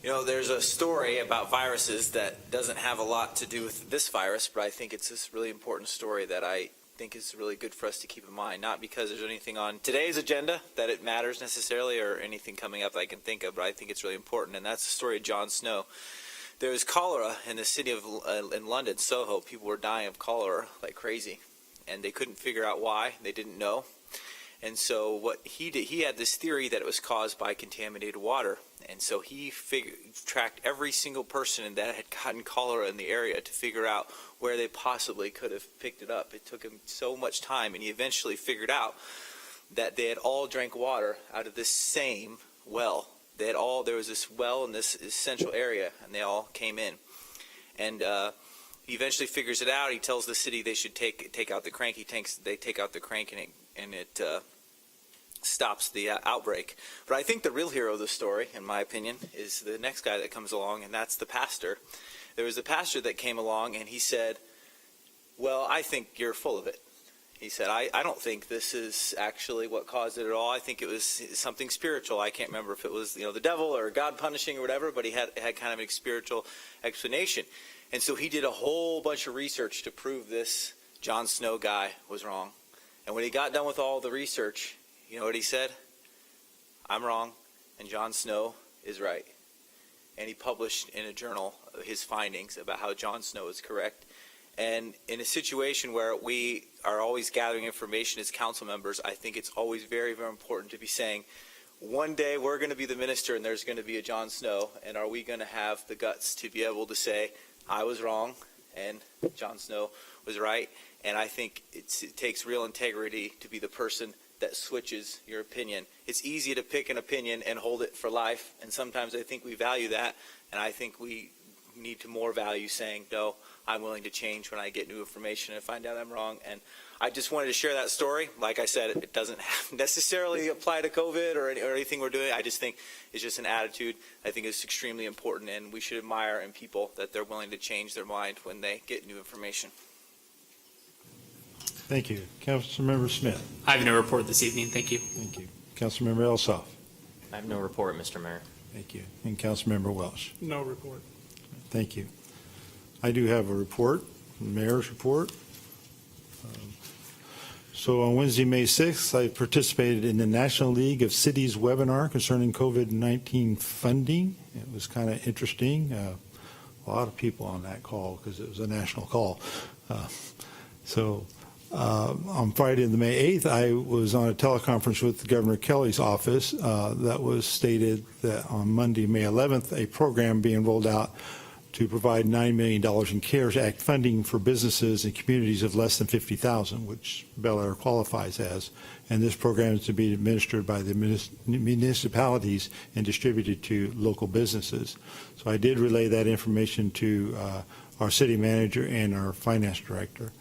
You know, there's a story about viruses that doesn't have a lot to do with this virus, but I think it's this really important story that I think is really good for us to keep in mind. Not because there's anything on today's agenda that it matters necessarily or anything coming up that I can think of, but I think it's really important, and that's the story of Jon Snow. There was cholera in the city of in London, Soho. People were dying of cholera like crazy, and they couldn't figure out why. They didn't know. And so what he did, he had this theory that it was caused by contaminated water. And so he tracked every single person that had gotten cholera in the area to figure out where they possibly could have picked it up. It took him so much time, and he eventually figured out that they had all drank water out of this same well. There was this well in this central area, and they all came in. And he eventually figures it out. He tells the city they should take out the crank. They take out the crank, and it stops the outbreak. But I think the real hero of the story, in my opinion, is the next guy that comes along, and that's the pastor. There was a pastor that came along, and he said, well, I think you're full of it. He said, I don't think this is actually what caused it at all. I think it was something spiritual. I can't remember if it was the devil or God punishing or whatever, but he had kind of a spiritual explanation. And so he did a whole bunch of research to prove this Jon Snow guy was wrong. And when he got done with all the research, you know what he said? I'm wrong, and Jon Snow is right. And he published in a journal his findings about how Jon Snow is correct. And in a situation where we are always gathering information as council members, I think it's always very, very important to be saying, one day we're going to be the minister and there's going to be a Jon Snow, and are we going to have the guts to be able to say, I was wrong and Jon Snow was right? And I think it takes real integrity to be the person that switches your opinion. It's easy to pick an opinion and hold it for life, and sometimes I think we value that, and I think we need to more value saying, no, I'm willing to change when I get new information and find out I'm wrong. And I just wanted to share that story. Like I said, it doesn't necessarily apply to COVID or anything we're doing. I just think it's just an attitude. I think it's extremely important, and we should admire in people that they're willing to change their mind when they get new information. Thank you. Councilmember Smith. I have no report this evening. Thank you. Thank you. Councilmember Elsoff. I have no report, Mr. Mayor. Thank you. And Councilmember Welsh. No report. Thank you. I do have a report, the mayor's report. So on Wednesday, May 6th, I participated in the National League of Cities webinar concerning COVID-19 funding. It was kind of interesting. A lot of people on that call because it was a national call. On Friday, the May 8th, I was on a teleconference with Governor Kelly's office that was stated that on Monday, May 11th, a program being rolled out to provide $9 million in CARES Act funding for businesses and communities of less than 50,000, which Bel Aire qualifies as. And this program is to be administered by the municipalities and distributed to local businesses. So I did relay that information to our city manager and our finance director.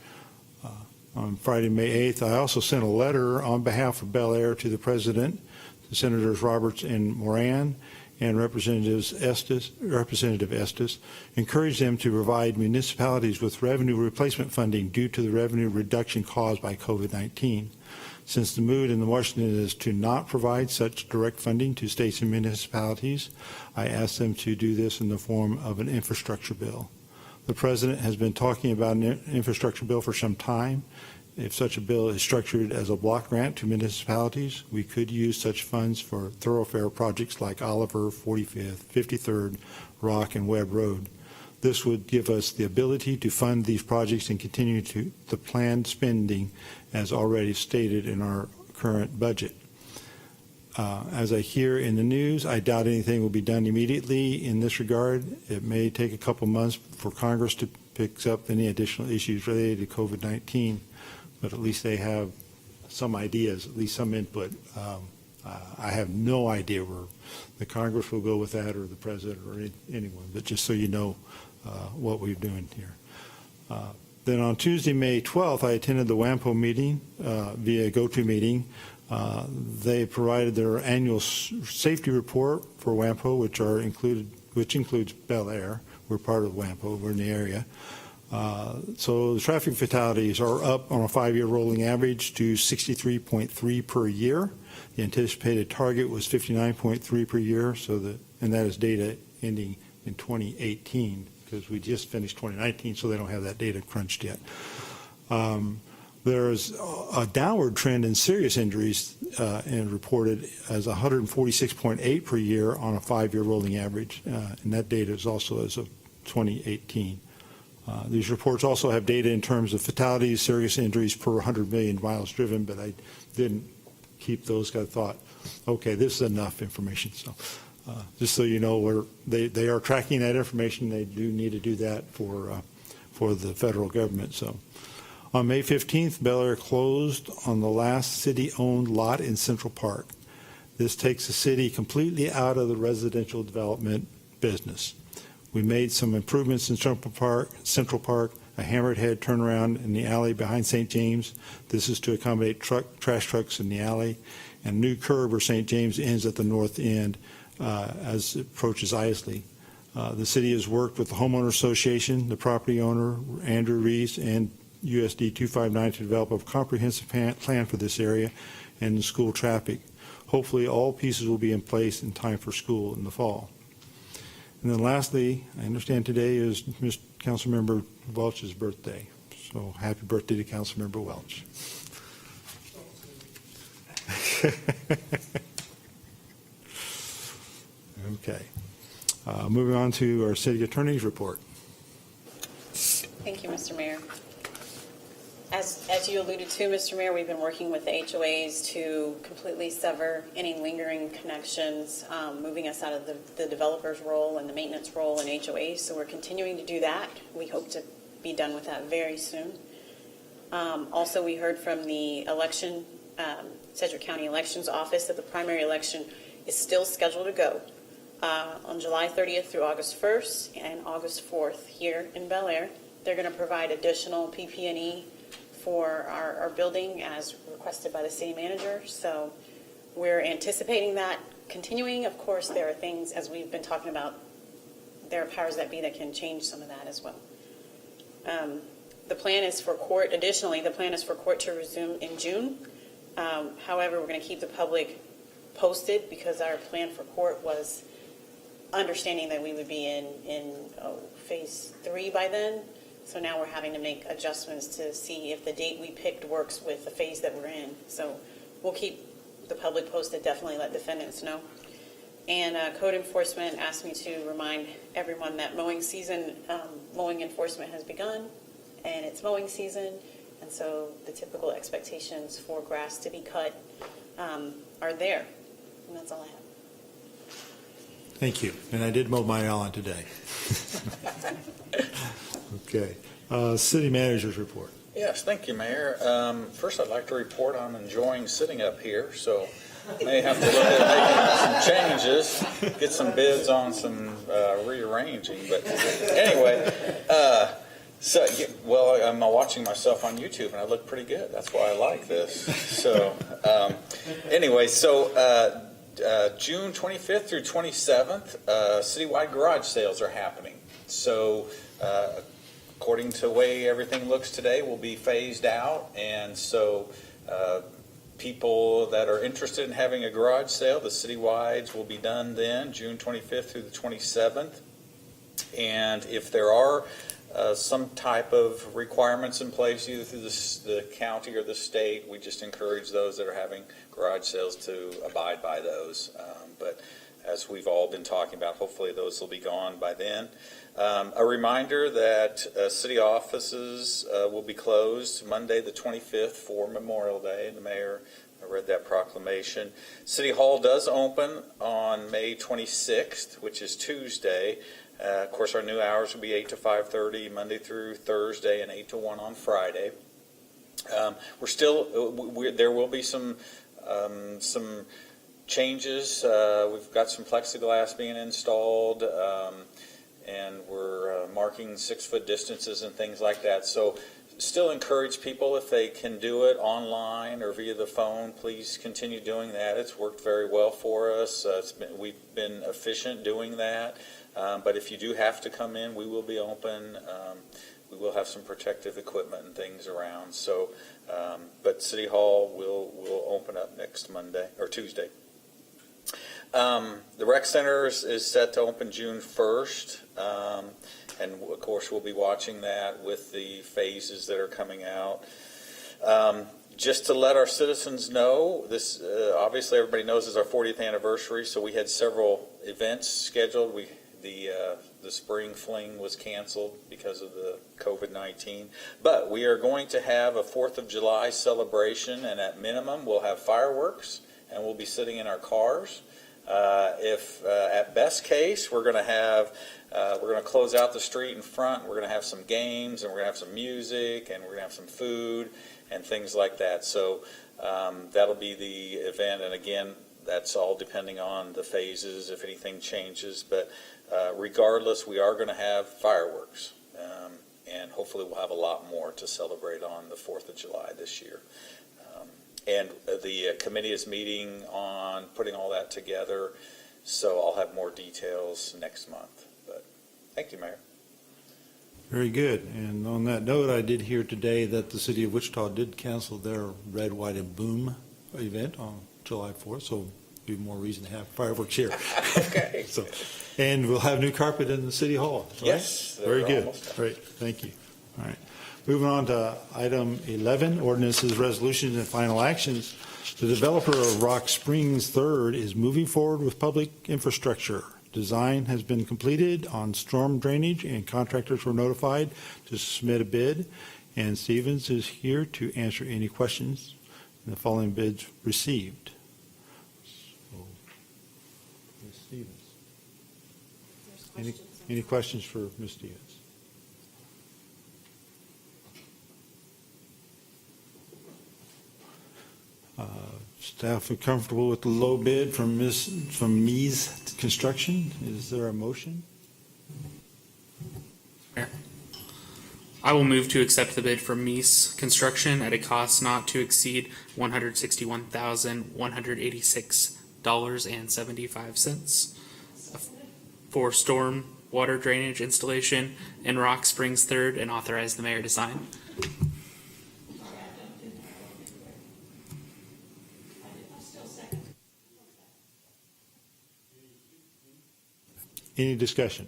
On Friday, May 8th, I also sent a letter on behalf of Bel Aire to the President, to Senators Roberts and Moran, and Representative Estes, encouraged them to provide municipalities with revenue replacement funding due to the revenue reduction caused by COVID-19. Since the mood in Washington is to not provide such direct funding to states and municipalities, I asked them to do this in the form of an infrastructure bill. The President has been talking about an infrastructure bill for some time. If such a bill is structured as a block grant to municipalities, we could use such funds for thoroughfare projects like Oliver, 45th, 53rd, Rock, and Webb Road. This would give us the ability to fund these projects and continue to the planned spending as already stated in our current budget. As I hear in the news, I doubt anything will be done immediately in this regard. It may take a couple months for Congress to pick up any additional issues related to COVID-19, but at least they have some ideas, at least some input. I have no idea where the Congress will go with that, or the president, or anyone, but just so you know what we're doing here. Then on Tuesday, May 12th, I attended the WAMPO meeting via GoToMeeting. They provided their annual safety report for WAMPO, which includes Bel Aire. We're part of WAMPO. We're in the area. So the traffic fatalities are up on a 5-year rolling average to 63.3 per year. The anticipated target was 59.3 per year, and that is data ending in 2018, because we just finished 2019, so they don't have that data crunched yet. There's a downward trend in serious injuries and reported as 146.8 per year on a 5-year rolling average, and that data is also as of 2018. These reports also have data in terms of fatalities, serious injuries per 100 million miles driven, but I didn't keep those. I thought, okay, this is enough information. So just so you know, they are tracking that information. They do need to do that for the federal government. So on May 15th, Bel Aire closed on the last city-owned lot in Central Park. This takes the city completely out of the residential development business. We made some improvements in Central Park, a hammerhead turnaround in the alley behind St. James. This is to accommodate trash trucks in the alley, and a new curb where St. James ends at the north end as it approaches Isley. The city has worked with the homeowner association, the property owner, Andrew Reese, and USD 259 to develop a comprehensive plan for this area and school traffic. Hopefully all pieces will be in place in time for school in the fall. And then lastly, I understand today is Councilmember Welch's birthday. So happy birthday to Councilmember Welch. Okay. Moving on to our city attorney's report. Thank you, Mr. Mayor. As you alluded to, Mr. Mayor, we've been working with the HOAs to completely sever any lingering connections, moving us out of the developer's role and the maintenance role in HOAs. So we're continuing to do that. We hope to be done with that very soon. Also, we heard from the Sedgwick County Elections Office that the primary election is still scheduled to go on July 30th through August 1st and August 4th here in Bel Aire. They're going to provide additional PP&E for our building as requested by the city manager. So we're anticipating that continuing. Of course, there are things, as we've been talking about, there are powers that be that can change some of that as well. The plan is for court, additionally, the plan is for court to resume in June. However, we're going to keep the public posted because our plan for court was understanding that we would be in phase 3 by then. So now we're having to make adjustments to see if the date we picked works with the phase that we're in. So we'll keep the public posted, definitely let defendants know. And code enforcement asked me to remind everyone that mowing enforcement has begun, and it's mowing season. And so the typical expectations for grass to be cut are there. And that's all I have. Thank you. And I did mow my lawn today. Okay. City manager's report. Yes, thank you, Mayor. First, I'd like to report I'm enjoying sitting up here, so may have to look at making some changes, get some bids on some rearranging. But anyway, I'm watching myself on YouTube, and I look pretty good. That's why I like this. So June 25th through 27th, citywide garage sales are happening. So according to the way everything looks today, will be phased out. And so people that are interested in having a garage sale, the citywides will be done then, June 25th through the 27th. And if there are some type of requirements in place, either through the county or the state, we just encourage those that are having garage sales to abide by those. But as we've all been talking about. Hopefully those will be gone by then. A reminder that city offices will be closed Monday the 25th for Memorial Day. The mayor read that proclamation. City Hall does open on May 26th, which is Tuesday. Of course, our new hours will be 8 to 5:30 Monday through Thursday, and 8 to 1 on Friday. We're still, there will be some changes. We've got some plexiglass being installed, and we're marking 6-foot distances and things like that. So still encourage people, if they can do it online or via the phone, please continue doing that. It's worked very well for us. We've been efficient doing that. But if you do have to come in, we will be open. We will have some protective equipment and things around. So, but City Hall will open up next Monday or Tuesday. The rec center is set to open June 1st, and of course we'll be watching that with the phases that are coming out. Just to let our citizens know, this obviously everybody knows is our 40th anniversary, so we had several events scheduled. The spring fling was canceled because of the COVID-19, but we are going to have a 4th of July celebration, and at minimum we'll have fireworks, and we'll be sitting in our cars. If at best case we're going to close out the street in front, we're going to have some games, and we're going to have some music, and we're going to have some food and things like that. So that'll be the event, and again, that's all depending on the phases, if anything changes. But regardless, we are going to have fireworks, and hopefully we'll have a lot more to celebrate on the 4th of July this year. And the committee is meeting on putting all that together, so I'll have more details next month. But thank you, Mayor. Very good. And on that note, I did hear today that the city of Wichita did cancel their Red, White, and Boom event on July 4th, so be more reason to have fireworks here. Okay. So, and we'll have new carpet in the city hall. Right? Yes. Very good. Great. Thank you. All right. Moving on to item 11, ordinances, resolutions, and final actions. The developer of Rock Springs Third is moving forward with public infrastructure. Design has been completed on storm drainage, and contractors were notified to submit a bid. And Stevens is here to answer any questions in the following bids received. So, Ms. Stevens. Any questions for Ms. Stevens? Staff are comfortable with the low bid from Mies Construction. Is there a motion? I will move to accept the bid from Mies Construction at a cost not to exceed $161,186.75 for storm water drainage installation in Rock Springs Third, and authorize the mayor to sign. Any discussion?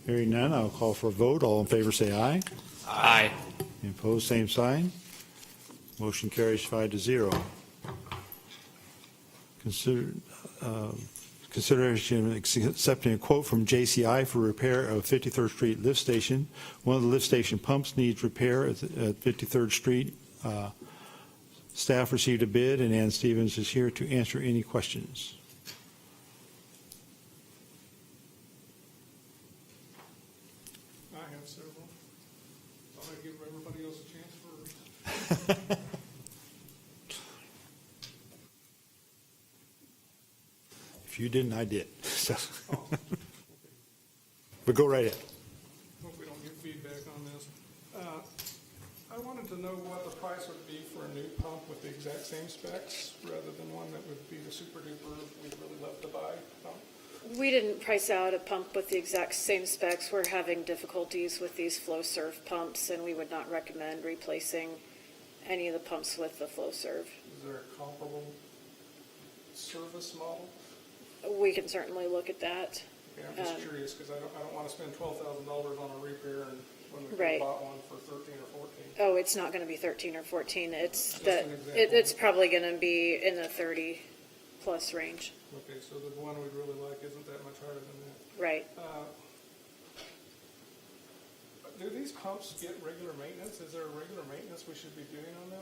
Hearing none, I'll call for a vote. All in favor say aye. Aye. Any opposed, same sign. Motion carries 5-0. Consideration of accepting a quote from JCI for repair of 53rd Street lift station. One of the lift station pumps needs repair at 53rd Street. Staff received a bid, and Ann Stevens is here to answer any questions. I have several. I'll give everybody else a chance first. If you didn't, I did. So. But go right ahead. Hope we don't get feedback on this. I wanted to know what the price would be for a new pump with the exact same specs, rather than one that would be the super duper we'd really love to buy pump. We didn't price out a pump with the exact same specs. We're having difficulties with these FlowServe pumps, and we would not recommend replacing any of the pumps with the FlowServe. Is there a comparable service model? We can certainly look at that. Yeah, I'm just curious, because I don't want to spend $12,000 on a repair, and when we could Right. have bought one for 13 or 14. Oh, it's not going to be 13 or 14. It's Just that an example. it's probably going to be in the 30 plus range. Okay, so the one we really like isn't that much higher than that. Right. Do these pumps get regular maintenance? Is there a regular maintenance we should be doing on them?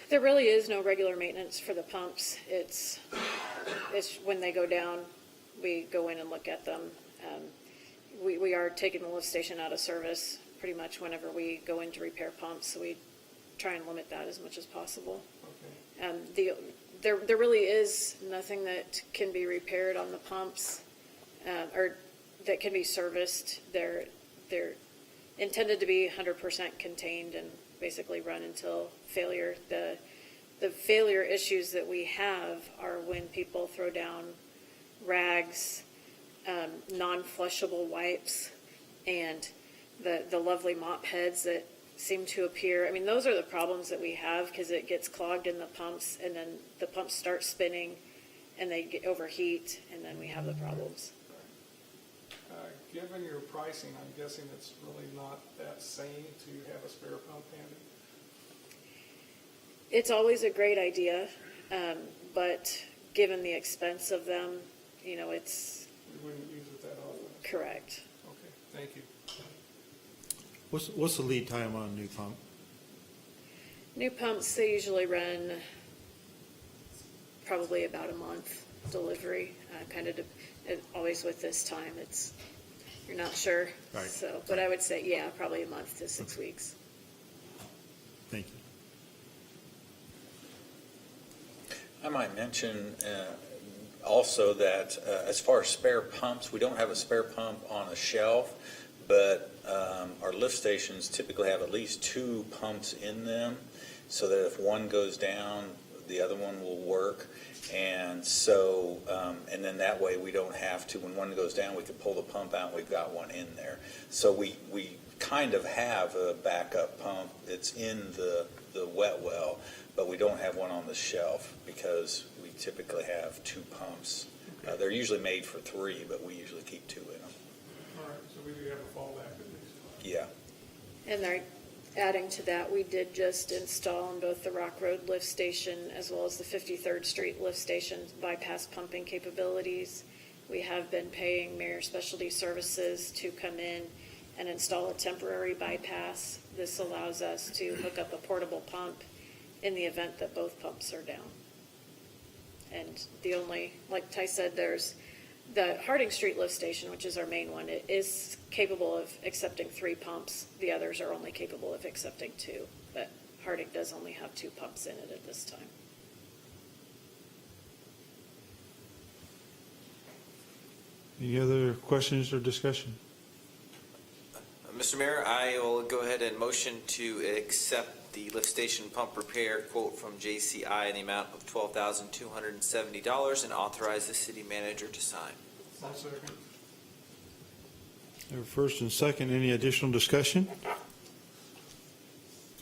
There really is no regular maintenance for the pumps. It's when they go down, we go in and look at them. We are taking the lift station out of service pretty much whenever we go in to repair pumps, so we try and limit that as much as possible. Okay. There really is nothing that can be repaired on the pumps, or that can be serviced. They're intended to be 100% contained and basically run until failure. The failure issues that we have are when people throw down rags, non-flushable wipes, and the lovely mop heads that seem to appear. I mean, those are the problems that we have, because it gets clogged in the pumps, and then the pumps start spinning, and they get overheat, and then we have the problems. Given your pricing, I'm guessing it's really not that sane to have a spare pump handy. It's always a great idea, but given the expense of them, it's We wouldn't use it that often. correct. Okay, thank you. What's the lead time on a new pump? New pumps, they usually run probably about a month delivery, always with this time, you're not sure. Right. So, but I would say, yeah, probably a month to 6 weeks. Thank you. I might mention also that as far as spare pumps, we don't have a spare pump on a shelf, but our lift stations typically have at least 2 pumps in them, so that if one goes down, the other one will work. And so, and then that way we don't have to, when one goes down, we can pull the pump out, and we've got one in there. So we kind of have a backup pump. It's in the wet well, but we don't have one on the shelf because we typically have 2 pumps. They're usually made for 3, but we usually keep 2 in them. All right, so we do have a fallback at least. Yeah. And they're adding to that, we did just install on both the Rock Road lift station as well as the 53rd Street lift station bypass pumping capabilities. We have been paying Mayor Specialty Services to come in and install a temporary bypass. This allows us to hook up a portable pump in the event that both pumps are down. And like Ty said, there's the Harding Street lift station, which is our main one. It is capable of accepting 3 pumps. The others are only capable of accepting 2, but Harding does only have 2 pumps in it at this time. Any other questions or discussion? Mr. Mayor, I will go ahead and motion to accept the lift station pump repair quote from JCI in the amount of $12,270 and authorize the city manager to sign. One second. First and second, any additional discussion?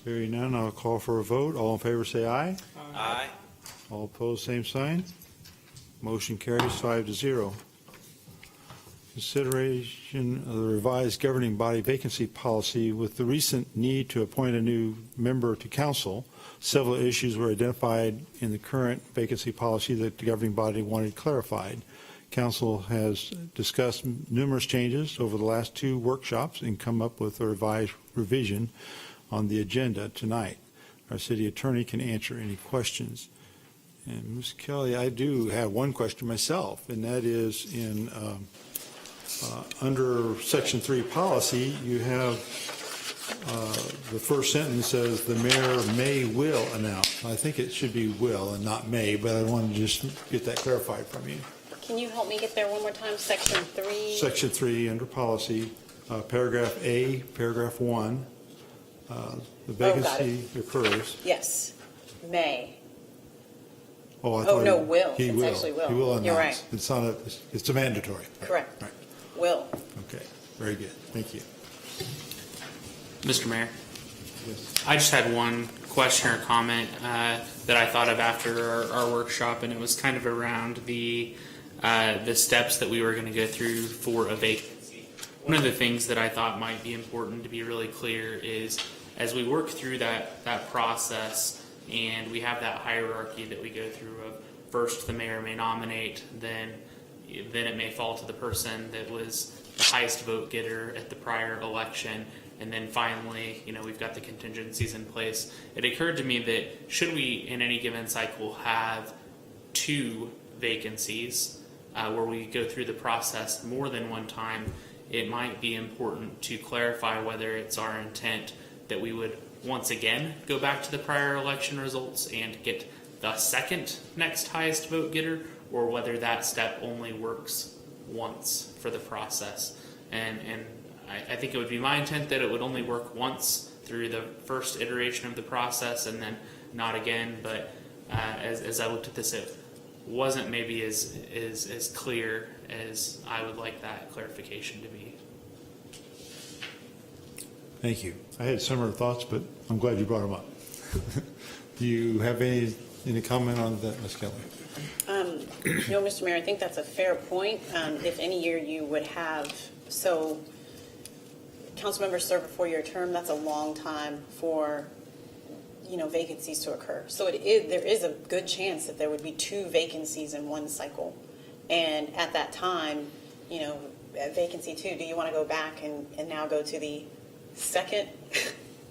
Hearing none, I'll call for a vote. All in favor say aye. Aye. All opposed, same sign. Motion carries 5-0. Consideration of the revised governing body vacancy policy. With the recent need to appoint a new member to council, several issues were identified in the current vacancy policy that the governing body wanted clarified. Council has discussed numerous changes over the last 2 workshops and come up with a revised revision on the agenda tonight. Our city attorney can answer any questions. And Ms. Kelly, I do have one question myself, and that is in under Section 3 policy, you have the first sentence says the mayor may will announce. I think it should be will and not may, but I wanted to just get that clarified from you. Can you help me get there one more time? Section 3? Section 3 under policy, paragraph A, paragraph 1, the vacancy occurs. Yes, may. Oh, I Oh, thought no, will. He It's will. actually will. He will announce. You're right. It's not it's a mandatory. Correct. Right. Will. Okay, very good. Thank you. Mr. Mayor, Yes. I just had one question or comment that I thought of after our workshop, and it was kind of around the steps that we were going to go through for a vacancy. One of the things that I thought might be important to be really clear is as we work through that process and we have that hierarchy that we go through of first the mayor may nominate, then it may fall to the person that was the highest vote getter at the prior election. And then finally, we've got the contingencies in place. It occurred to me that should we, in any given cycle, have 2 vacancies where we go through the process more than one time, it might be important to clarify whether it's our intent that we would once again go back to the prior election results and get the second next highest vote getter, or whether that step only works once for the process. And I think it would be my intent that it would only work once through the first iteration of the process and then not again. But as I looked at this, it wasn't maybe as clear as I would like that clarification to be. Thank you. I had similar thoughts, but I'm glad you brought them up. Do you have any comment on that, Ms. Kelly? Mr. Mayor, I think that's a fair point. If any year you would have, so council members serve a 4-year term, that's a long time for, vacancies to occur. So there is a good chance that there would be 2 vacancies in one cycle. And at that time, at vacancy 2, do you want to go back and now go to the second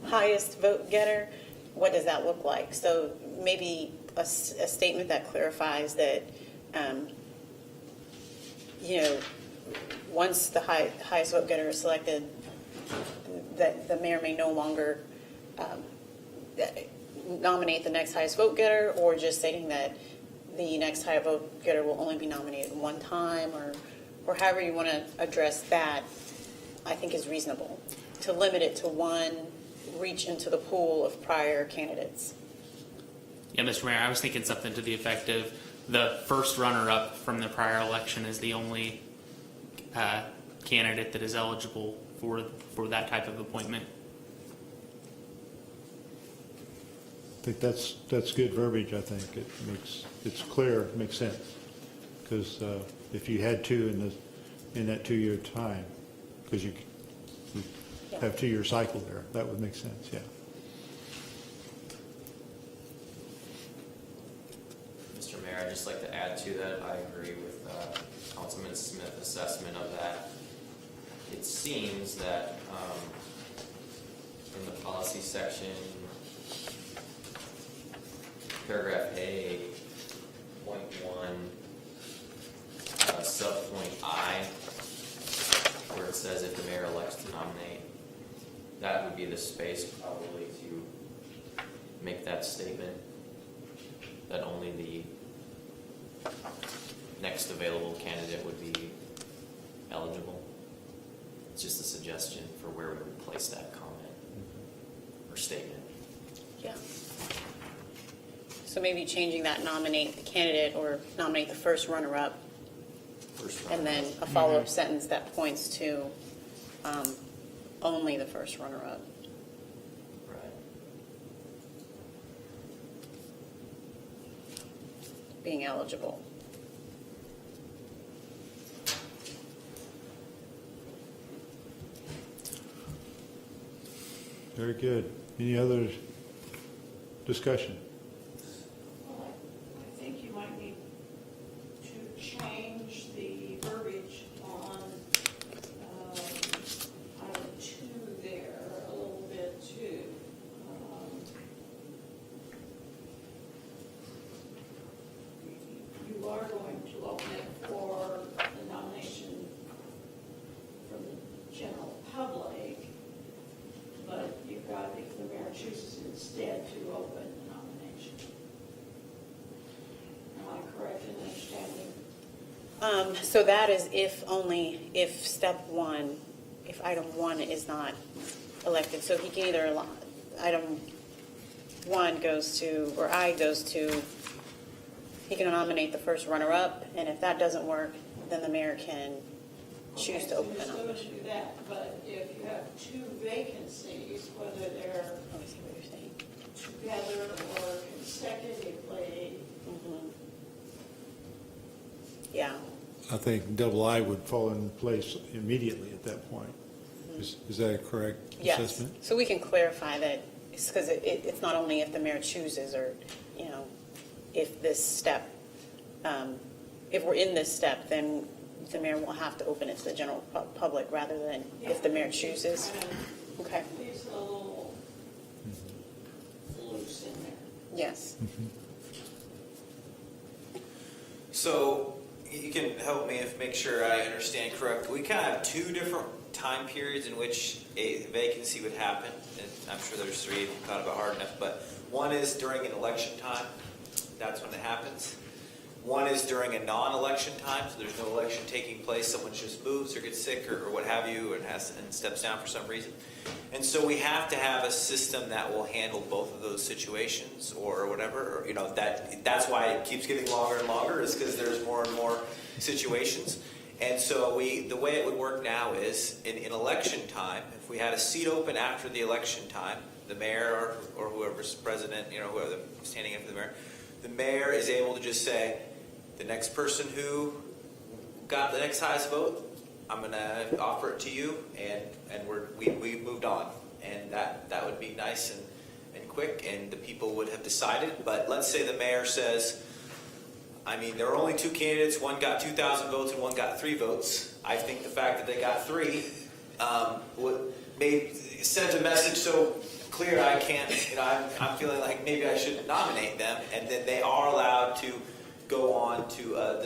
highest vote getter? What does that look like? So maybe a statement that clarifies that, once the highest vote getter is selected, that the mayor may no longer nominate the next highest vote getter, or just stating that the next highest vote getter will only be nominated one time, or however you want to address that, I think is reasonable. To limit it to one, reach into the pool of prior candidates. Yeah, Mr. Mayor, I was thinking something to the effect of the first runner-up from the prior election is the only candidate that is eligible for that type of appointment. I think that's good verbiage. I think it's clear, it makes sense. Because if you had 2 in that 2-year time, because you have 2-year cycle there, that would make sense. Yeah. Mr. Mayor, I'd just like to add to that. I agree with Councilman Smith's assessment of that. It seems that in the policy section, paragraph A, point 1, subpoint I, where it says if the mayor elects to nominate, that would be the space probably to make that statement that only the next available candidate would be eligible. It's just a suggestion for where we would place that comment or statement. Yeah. So maybe changing that, nominate the candidate or nominate the first runner-up, and then a follow-up sentence that points to only the first runner-up. Right. Being eligible. Very good. Any other discussion? Well, I think you might need to change the verbiage on item 2 there a little bit too. You are going to open it for the nomination from the general public, but you've got, if the mayor chooses instead to open the nomination. Am I correct in understanding? So that is if step 1, if item 1 is not elected. So he can either, item 1 goes to, or I goes to, he can nominate the first runner-up, and if that doesn't work, then the mayor can choose to open the Okay, so you're nomination. still going to do that, but if you have 2 vacancies, whether they're Let me see what you're saying. together or consecutively, Yeah. I think double I would fall in place immediately at that point. Is that a correct Yes. assessment? So we can clarify that, because it's not only if the mayor chooses or, if this step if we're in this step, then the mayor will have to open it to the general public rather than if the mayor chooses. Okay, It's a little loose in there. yes. So you can help me if make sure I understand correctly. We kind of have two different time periods in which a vacancy would happen. And I'm sure there's three if you thought about hard enough, but one is during an election time. That's when it happens. One is during a non-election time, so there's no election taking place. Someone just moves or gets sick or what have you, and steps down for some reason. And so we have to have a system that will handle both of those situations, or whatever. Or, that's why it keeps getting longer and longer, is because there's more and more situations. And so the way it would work now is in election time, if we had a seat open after the election time, the mayor or whoever's president, whoever standing in for the mayor is able to just say, the next person who got the next highest vote, I'm going to offer it to you, and we moved on. And that would be nice and quick, and the people would have decided. But let's say the mayor says, there are only two candidates, one got 2,000 votes and one got 3 votes. I think the fact that they got 3 sent a message so clear I can't, I'm feeling like maybe I shouldn't nominate them, and then they are allowed to go on to a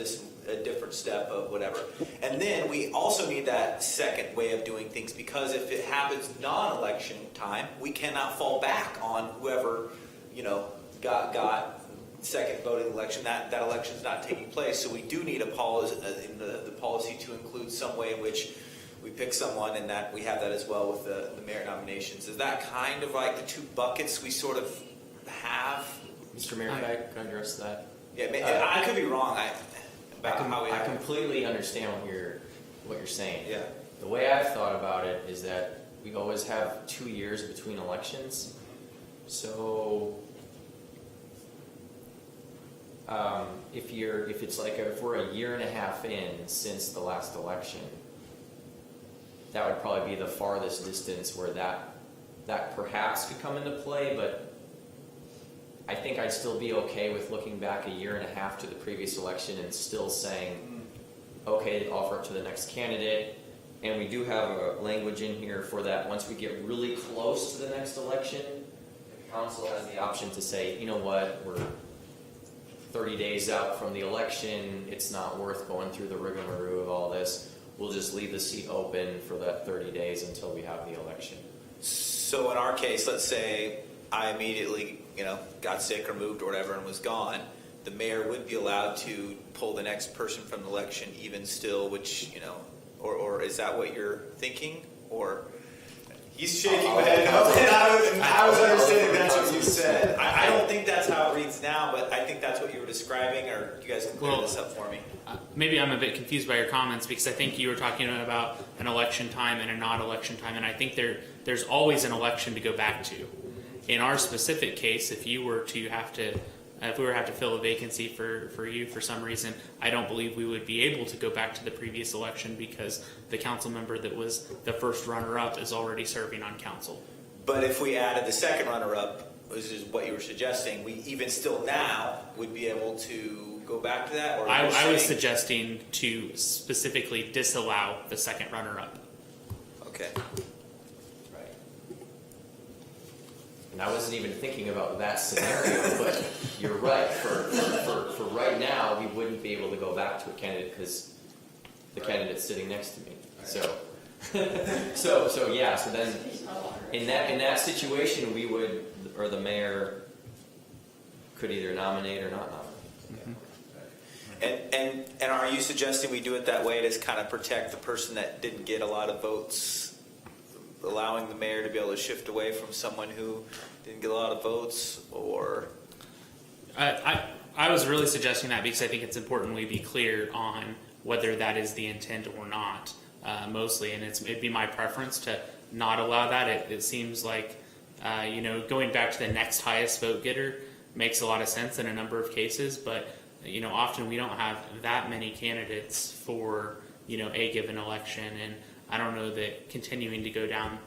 different step of whatever. And then we also need that second way of doing things, because if it happens non-election time, we cannot fall back on whoever, got second voting election. That election's not taking place. So we do need a policy, the policy to include some way in which we pick someone, and that we have that as well with the mayor nominations. Is that kind of like the two buckets we sort of have? Mr. Mayor, can I address that? Yeah, I could be wrong. I completely understand what you're saying. Yeah. The way I've thought about it is that we always have 2 years between elections. So if we're a year and a half in since the last election, that would probably be the farthest distance where that perhaps could come into play, but I think I'd still be okay with looking back a year and a half to the previous election and still saying, okay, offer it to the next candidate. And we do have a language in here for that. Once we get really close to the next election, the council has the option to say, you know what, we're 30 days out from the election. It's not worth going through the rigmarole of all this. We'll just leave the seat open for that 30 days until we have the election. So in our case, let's say I immediately, got sick or moved or whatever and was gone. The mayor would be allowed to pull the next person from the election even still, which, or is that what you're thinking? Or he's shaking my head. I was understanding that's what you said. I don't think that's how it reads now, but I think that's what you were describing, or you guys can clear this up for me. Maybe I'm a bit confused by your comments, because I think you were talking about an election time and a non-election time, and I think there's always an election to go back to. In our specific case, if we were to have to fill a vacancy for you for some reason, I don't believe we would be able to go back to the previous election, because the council member that was the first runner-up is already serving on council. But if we added the second runner-up, which is what you were suggesting, we even still now would be able to go back to that? Or I was suggesting to specifically disallow the second runner-up. Okay. Right. And I wasn't even thinking about that scenario, but you're right. For right now, we wouldn't be able to go back to a candidate because the candidate's sitting next to me. So then in that situation, we would, or the mayor could either nominate or not nominate. And are you suggesting we do it that way to kind of protect the person that didn't get a lot of votes, allowing the mayor to be able to shift away from someone who didn't get a lot of votes? Or I was really suggesting that because I think it's important we be clear on whether that is the intent or not, mostly. And it'd be my preference to not allow that. It seems like, going back to the next highest vote getter makes a lot of sense in a number of cases, but often we don't have that many candidates for, a given election. And I don't know that continuing to go down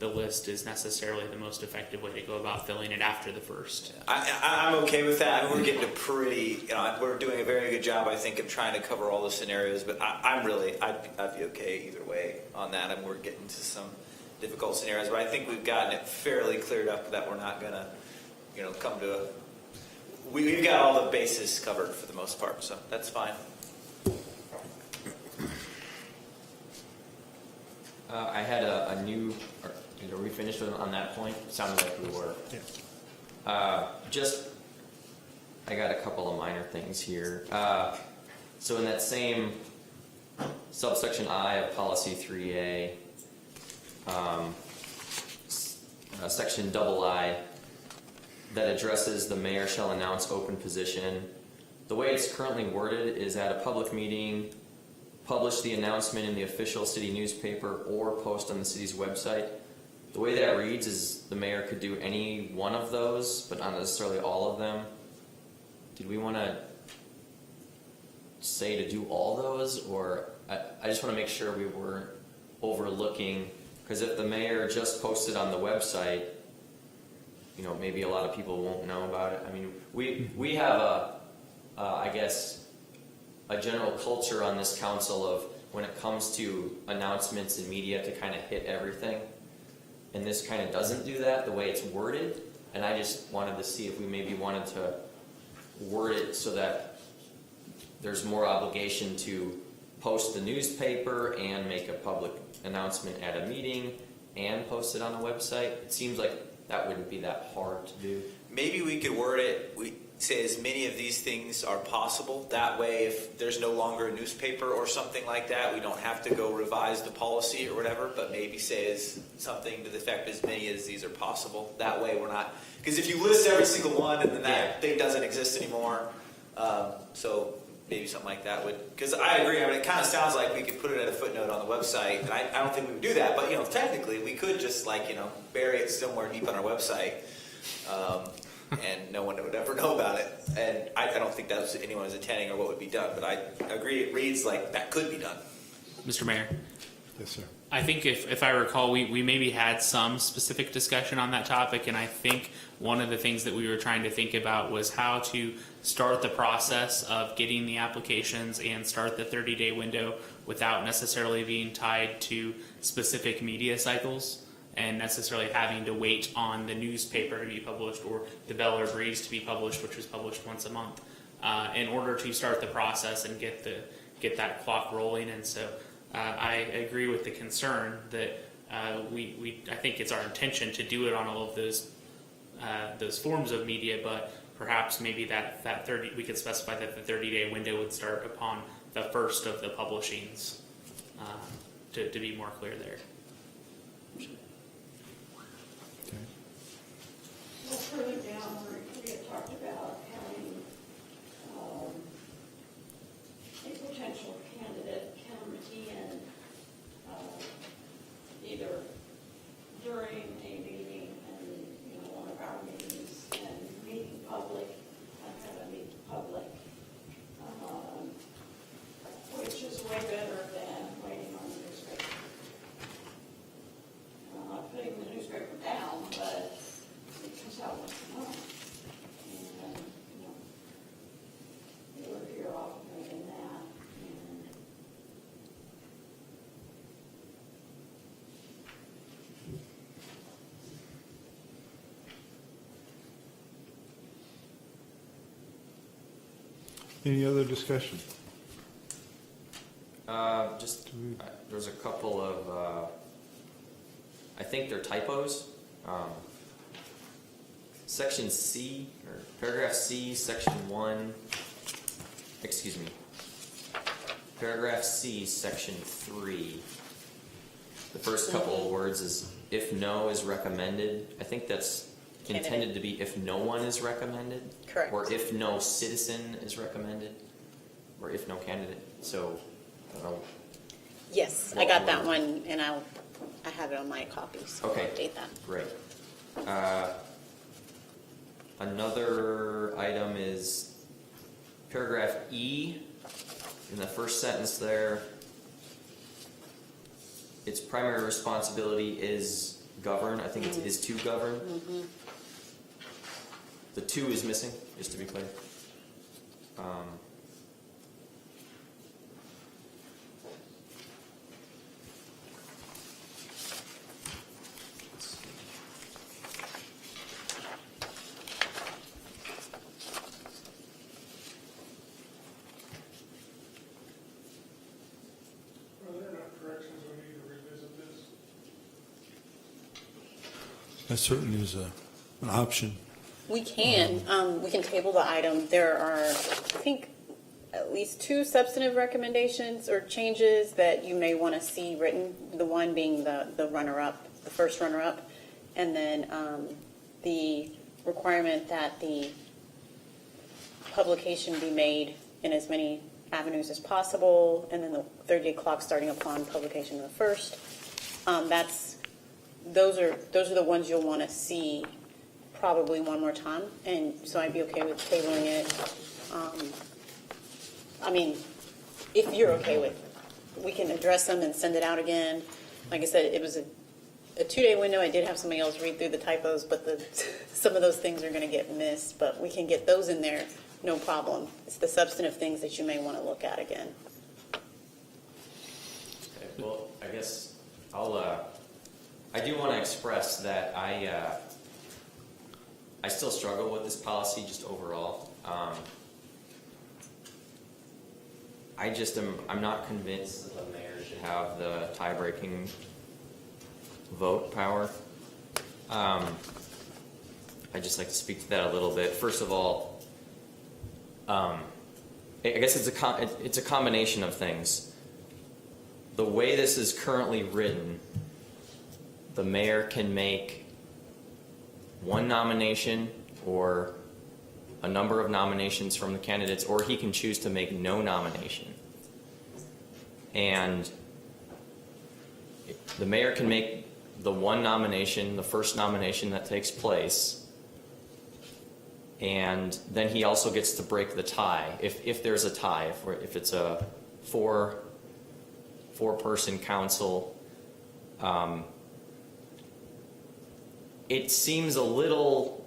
the list is necessarily the most effective way to go about filling it after the first. I'm okay with that. I mean, we're getting a pretty, we're doing a very good job, I think, of trying to cover all the scenarios, but I'd be okay either way on that. And we're getting to some difficult scenarios, but I think we've gotten it fairly cleared up that we're not going to, come to we've got all the bases covered for the most part, so that's fine. I had a new, are we finished on that point? Sounded like we were. Yeah. I got a couple of minor things here. So in that same subsection I of policy 3A, section II that addresses the mayor shall announce open position. The way it's currently worded is at a public meeting, publish the announcement in the official city newspaper or post on the city's website. The way that reads is the mayor could do any one of those, but not necessarily all of them. Did we want to say to do all those, or I just want to make sure we weren't overlooking, because if the mayor just posted on the website, maybe a lot of people won't know about it. I mean, we have I guess, a general culture on this council of when it comes to announcements and media to kind of hit everything. And this kind of doesn't do that the way it's worded. And I just wanted to see if we maybe wanted to word it so that there's more obligation to post the newspaper and make a public announcement at a meeting and post it on a website. It seems like that wouldn't be that hard to do. Maybe we could word it, we say as many of these things are possible. That way, if there's no longer a newspaper or something like that, we don't have to go revise the policy or whatever, but maybe say as something to the effect as many as these are possible. That way we're not, because if you list every single one and then that thing doesn't exist anymore, so maybe something like that would, because I agree, it kind of sounds like we could put it at a footnote on the website, and I don't think we would do that, but technically we could just bury it somewhere deep on our website. And no one would ever know about it. And I don't think that's what anyone is intending or what would be done. But I agree, it reads like that could be done. Mr. Mayor, Yes, sir. I think if I recall, we maybe had some specific discussion on that topic, and I think one of the things that we were trying to think about was how to start the process of getting the applications and start the 30-day window without necessarily being tied to specific media cycles and necessarily having to wait on the newspaper to be published or the Bel Aire Breeze to be published, which is published once a month, in order to start the process and get that clock rolling. And so I agree with the concern that I think it's our intention to do it on all of those forms of media, but perhaps maybe that 30 we could specify that the 30-day window would start upon the first of the publishings to be more clear there. Well, further down, we had talked about having a potential candidate come in either during a meeting and, one of our meetings and meeting public, and have a meet public, which is way better than waiting on the newspaper. I'm not putting the newspaper down, but it comes out once a month. And, it would appear often than that. And Any other discussion? There's a couple of, I think they're typos. Section C, or paragraph C, section 1, excuse me. Paragraph C, section 3. The first couple of words is if no is recommended. I think that's intended to be if no one is recommended. Correct. Or if no citizen is recommended. Or if no candidate. So, I don't know. Yes, I got that one, and I have it on my copy, so I'll Okay. update that. Great. Another item is paragraph E, in the first sentence there. Its primary responsibility is govern. I think it is to govern. The to is missing, just to be clear. Are there enough corrections we need to revisit this? That certainly is an option. We can table the item. There are, I think, at least 2 substantive recommendations or changes that you may want to see written. The one being the runner-up, the first runner-up, and then the requirement that the publication be made in as many avenues as possible, and then the 30-day clock starting upon publication of the first. Those are the ones you'll want to see probably one more time, and so I'd be okay with tabling it. I mean, if you're okay with, we can address them and send it out again. Like I said, it was a 2-day window. I did have somebody else read through the typos, but some of those things are going to get missed, but we can get those in there, no problem. It's the substantive things that you may want to look at again. Okay, well, I guess I do want to express that I still struggle with this policy just overall. I'm not convinced that the mayor should have the tie-breaking vote power. I'd just like to speak to that a little bit. First of all, I guess it's a combination of things. The way this is currently written, the mayor can make one nomination or a number of nominations from the candidates, or he can choose to make no nomination. And the mayor can make the one nomination, the first nomination that takes place, and then he also gets to break the tie if there's a tie, if it's a four-person council. It seems a little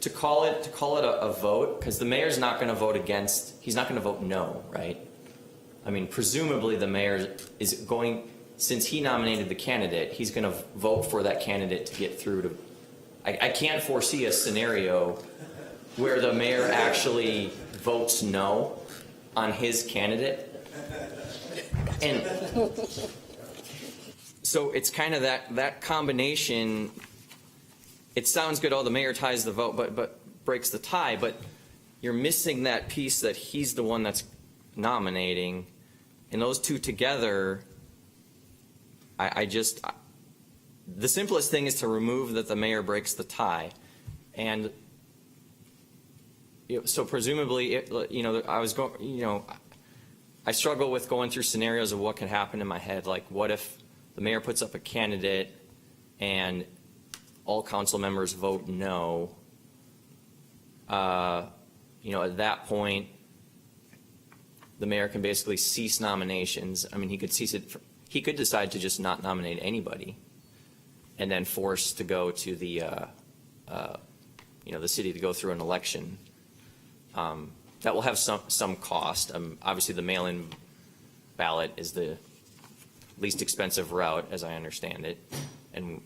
to call it a vote, because the mayor's not going to vote against. He's not going to vote no, right? I mean, presumably the mayor is going, since he nominated the candidate, he's going to vote for that candidate to get through to. I can't foresee a scenario where the mayor actually votes no on his candidate, and so it's kind of that combination. It sounds good. Oh, the mayor ties the vote, but breaks the tie. But you're missing that piece that he's the one that's nominating, and those two together. The simplest thing is to remove that the mayor breaks the tie, and so presumably, I struggle with going through scenarios of what could happen in my head. Like, what if the mayor puts up a candidate and all council members vote no? At that point, the mayor can basically cease nominations. I mean, he could cease it. He could decide to just not nominate anybody, and then force to go to the city to go through an election. That will have some cost. Obviously, the mail-in ballot is the least expensive route, as I understand it, and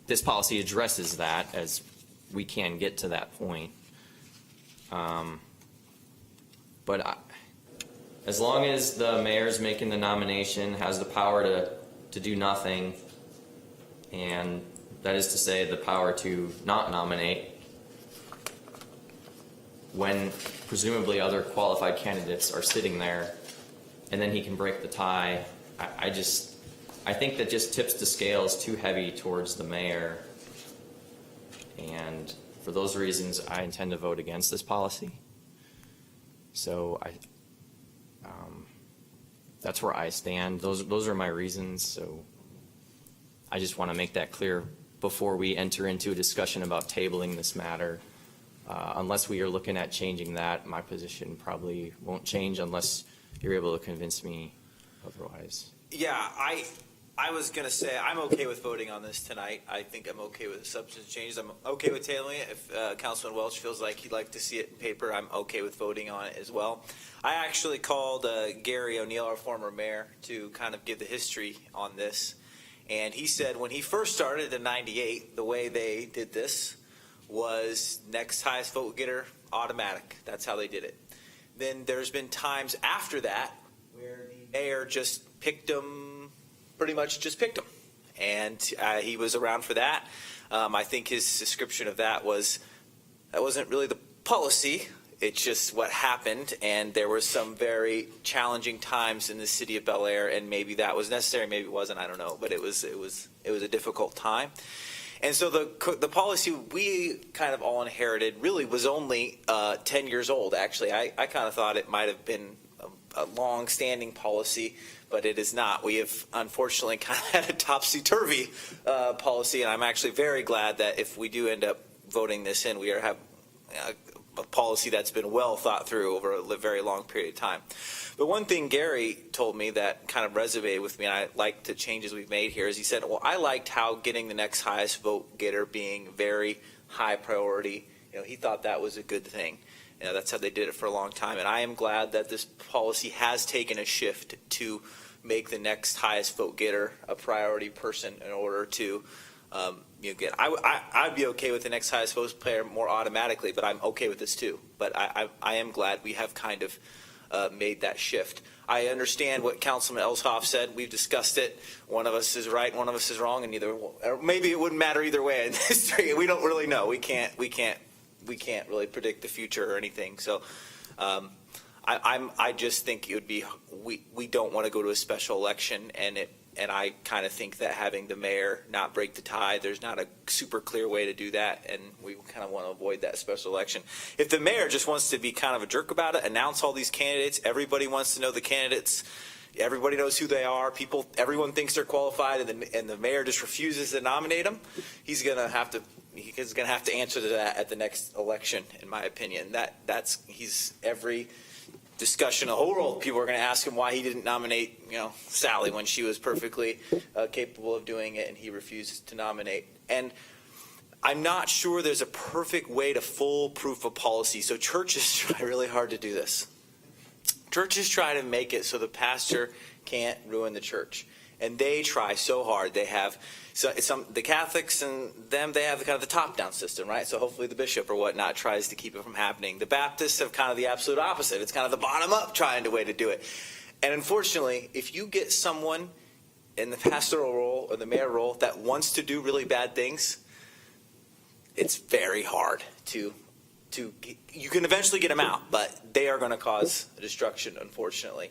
this policy addresses that as we can get to that point. But as long as the mayor's making the nomination, has the power to do nothing, and that is to say the power to not nominate when presumably other qualified candidates are sitting there, and then he can break the tie. I think that just tips the scales too heavy towards the mayor, and for those reasons I intend to vote against this policy. So that's where I stand. Those are my reasons. So I just want to make that clear before we enter into a discussion about tabling this matter. Unless we are looking at changing that, my position probably won't change unless you're able to convince me otherwise. Yeah, I was going to say, I'm okay with voting on this tonight. I think I'm okay with the substance changes. I'm okay with tabling it. If Councilman Welch feels like he'd like to see it in paper, I'm okay with voting on it as well. I actually called Gary O'Neill, our former mayor, to kind of give the history on this. And he said when he first started in '98, the way they did this was next highest vote getter, automatic. That's how they did it. Then there's been times after that where the mayor just picked them, pretty much just picked them. And he was around for that. I think his description of that wasn't really the policy. It's just what happened. And there were some very challenging times in the city of Bel Aire, and maybe that was necessary, maybe it wasn't, I don't know. But it was a difficult time. And so the policy we kind of all inherited really was only 10 years old, actually. I kind of thought it might have been a long-standing policy, but it is not. We have unfortunately kind of had a topsy-turvy policy, and I'm actually very glad that if we do end up voting this in, we have a policy that's been well thought through over a very long period of time. But one thing Gary told me that kind of resonated with me, and I liked the changes we've made here, is he said, well, I liked how getting the next highest vote getter being very high priority. He thought that was a good thing. That's how they did it for a long time. And I am glad that this policy has taken a shift to make the next highest vote getter a priority person in order to get. I'd be okay with the next highest vote player more automatically, but I'm okay with this too. But I am glad we have kind of made that shift. I understand what Councilman Elshoff said. We've discussed it. One of us is right, one of us is wrong, and or maybe it wouldn't matter either way in history. We don't really know. We can't really predict the future or anything. So I just think it would be we don't want to go to a special election, and I kind of think that having the mayor not break the tie, there's not a super clear way to do that, and we kind of want to avoid that special election. If the mayor just wants to be kind of a jerk about it, announce all these candidates, everybody wants to know the candidates, everybody knows who they are, everyone thinks they're qualified, and the mayor just refuses to nominate them, he's going to have to answer to that at the next election, in my opinion. He's every discussion, the whole world, people are going to ask him why he didn't nominate, Sally when she was perfectly capable of doing it, and he refused to nominate. And I'm not sure there's a perfect way to foolproof a policy. So churches try really hard to do this. Churches try to make it so the pastor can't ruin the church, and they try so hard. They have the Catholics and them, they have kind of the top-down system, right? So hopefully the bishop or whatnot tries to keep it from happening. The Baptists have kind of the absolute opposite. It's kind of the bottom-up way to do it. And unfortunately, if you get someone in the pastoral role or the mayor role that wants to do really bad things, it's very hard to you can eventually get them out, but they are going to cause destruction, unfortunately.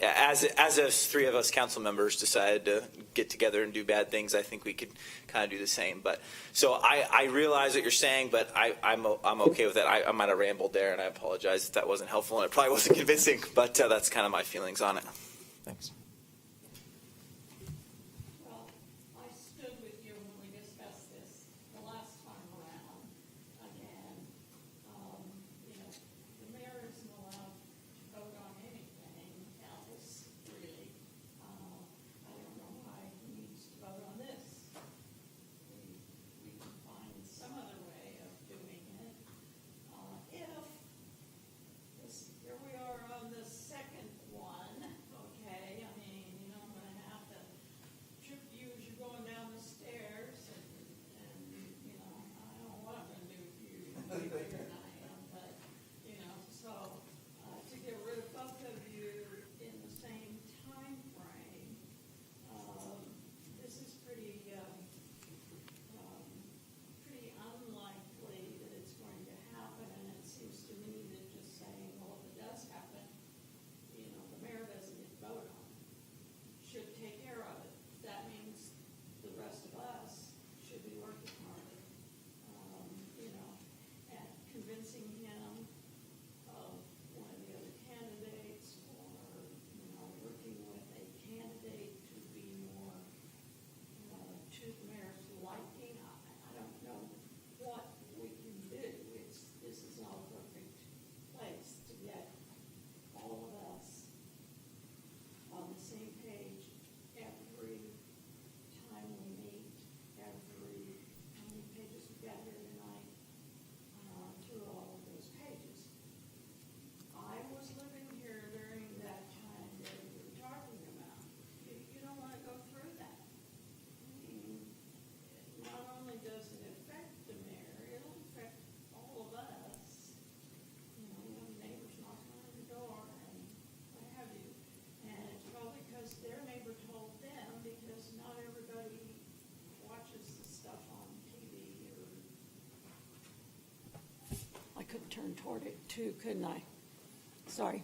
As three of us council members decided to get together and do bad things, I think we could kind of do the same. But so I realize what you're saying, but I'm okay with that. I might have rambled there, and I apologize if that wasn't helpful, and it probably wasn't convincing, but that's kind of my feelings on it. Thanks. Well, I stood with you when we discussed this the last time around. Again, the mayor isn't allowed to vote on anything else, really. I don't know why he needs to vote on this. We can find some other way of doing it. Here we are on the second one, okay? I mean, toward it too, couldn't I? Sorry.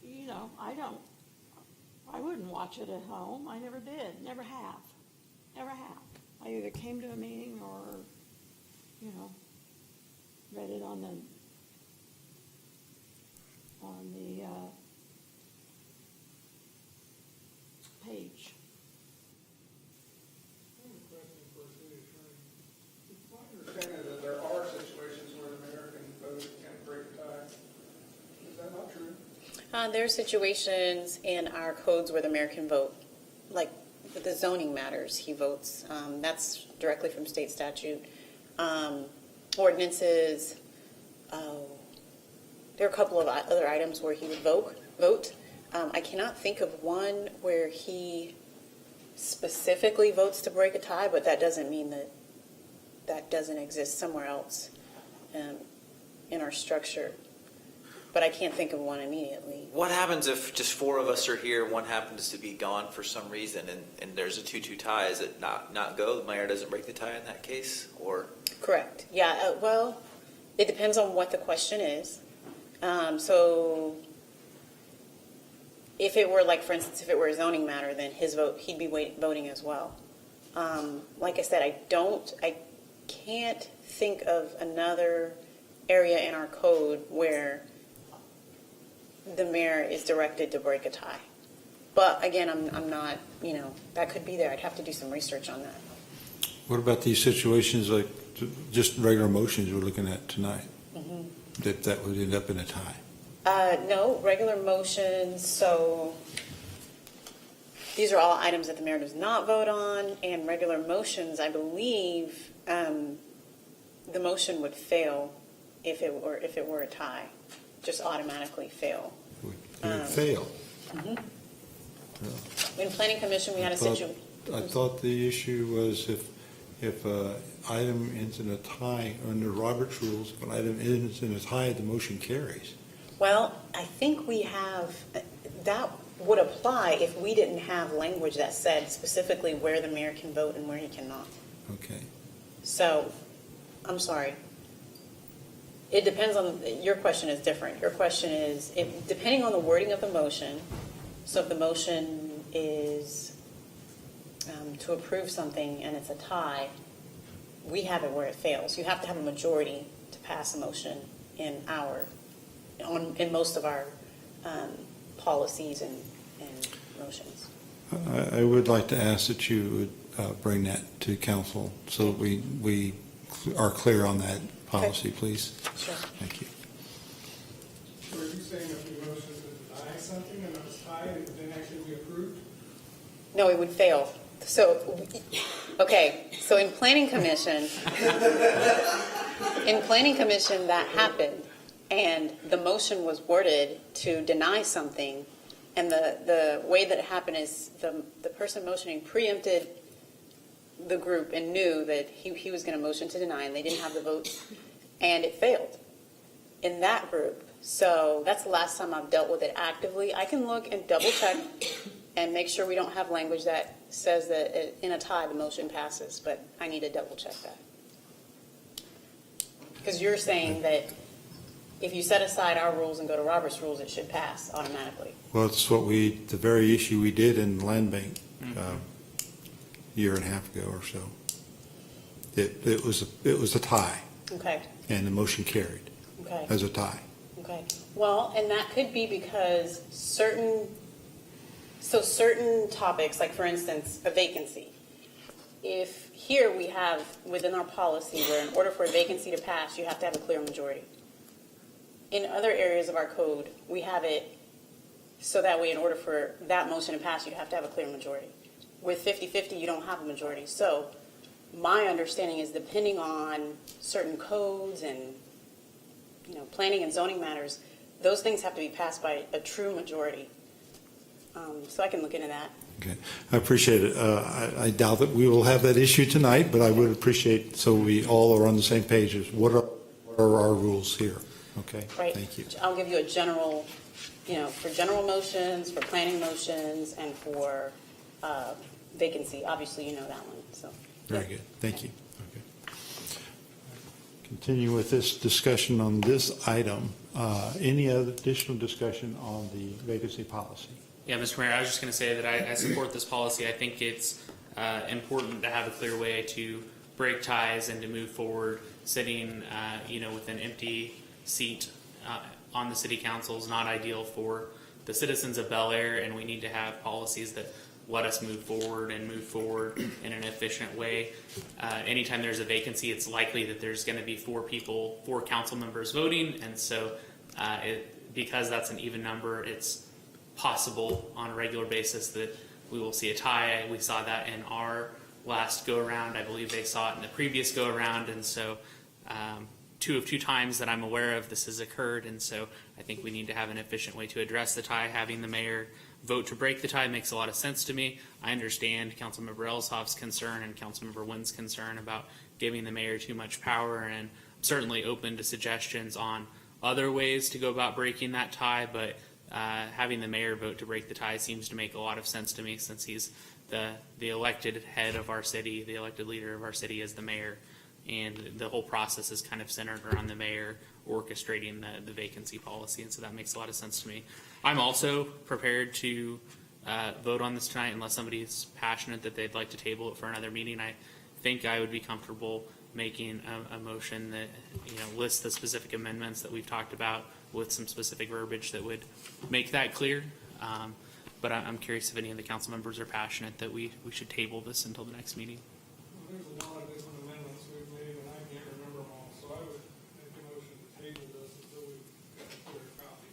You know, I wouldn't watch it at home. I never did, never have. I either came to a meeting or, you know, read it on the page. It's my understanding that there are situations where the mayor can vote and break a tie. Is that not true? There are situations in our codes where the mayor can vote, like with the zoning matters, he votes. That's directly from state statute. Ordinances, there are a couple of other items where he would vote. I cannot think of one where he specifically votes to break a tie, but that doesn't mean that that doesn't exist somewhere else in our structure. But I can't think of one immediately. What happens if just four of us are here, one happens to be gone for some reason, and there's a 2-2 tie? Is it not go? The mayor doesn't break the tie in that case, or? Correct. Yeah. Well, it depends on what the question is. So, if it were like, for instance, if it were a zoning matter, then he'd be voting as well. Like I said, I can't think of another area in our code where the mayor is directed to break a tie. But again, I'm not, that could be there. I'd have to do some research on that. What about these situations like just regular motions we're looking at tonight? That would end up in a tie? No, regular motions, so these are all items that the mayor does not vote on, and regular motions, I believe, the motion would fail if it were a tie, just automatically fail. It would fail. In planning commission, we had a situation. I thought the issue was if an item ends in a tie under Robert's rules, if an item ends in a tie, the motion carries. Well, I think we have, that would apply if we didn't have language that said specifically where the mayor can vote and where he cannot. Okay. So, I'm sorry. It depends on, your question is different. Your question is, depending on the wording of the motion, so if the motion is to approve something and it's a tie, we have it where it fails. You have to have a majority to pass a motion in most of our policies and motions. I would like to ask that you would bring that to council so that we are clear on that policy, please. Sure. Thank you. So are you saying if we motion to deny something and it was tied, it would then actually be approved? No, it would fail. So, okay, so in planning commission, that happened, and the motion was worded to deny something, and the way that it happened is the person motioning preempted the group and knew that he was going to motion to deny, and they didn't have the votes, and it failed in that group. So that's the last time I've dealt with it actively. I can look and double check and make sure we don't have language that says that in a tie the motion passes, but I need to double check that. Because you're saying that if you set aside our rules and go to Robert's rules, it should pass automatically. Well, it's the very issue we did in land bank a year and a half ago or so. It was a tie, Okay, and the motion carried okay, as a tie. okay. Well, and that could be because certain topics, like for instance, a vacancy. If here we have within our policy where in order for a vacancy to pass, you have to have a clear majority. In other areas of our code, we have it so that way in order for that motion to pass, you have to have a clear majority. With 50-50, you don't have a majority. So my understanding is depending on certain codes and planning and zoning matters, those things have to be passed by a true majority. So I can look into that. Okay, I appreciate it. I doubt that we will have that issue tonight, but I would appreciate, so we all are on the same page, as what are our rules here? Okay, Right. thank you. I'll give you a general, for general motions, for planning motions, and for vacancy. Obviously, you know that one. So Very good, thank you. Okay. Continue with this discussion on this item. Any other additional discussion on the vacancy policy? Yeah, Mr. Mayor, I was just going to say that I support this policy. I think it's important to have a clear way to break ties and to move forward. Sitting, with an empty seat on the city council is not ideal for the citizens of Bel Aire, and we need to have policies that let us move forward in an efficient way. Anytime there's a vacancy, it's likely that there's going to be four council members voting, and so because that's an even number, it's possible on a regular basis that we will see a tie. We saw that in our last go-around. I believe they saw it in the previous go-around, and so two times that I'm aware of this has occurred, and so I think we need to have an efficient way to address the tie. Having the mayor vote to break the tie makes a lot of sense to me. I understand Councilmember Elshoff's concern and Councilmember Wynn's concern about giving the mayor too much power, and I'm certainly open to suggestions on other ways to go about breaking that tie, but having the mayor vote to break the tie seems to make a lot of sense to me, since he's the elected head of our city, the elected leader of our city is the mayor, and the whole process is kind of centered around the mayor orchestrating the vacancy policy, and so that makes a lot of sense to me. I'm also prepared to vote on this tonight unless somebody is passionate that they'd like to table it for another meeting. I think I would be comfortable making a motion that lists the specific amendments that we've talked about with some specific verbiage that would make that clear. But I'm curious if any of the council members are passionate that we should table this until the next meeting. There's a lot of different amendments we've made, and I can't remember them all, so I would make a motion to table this until we've got a clear copy.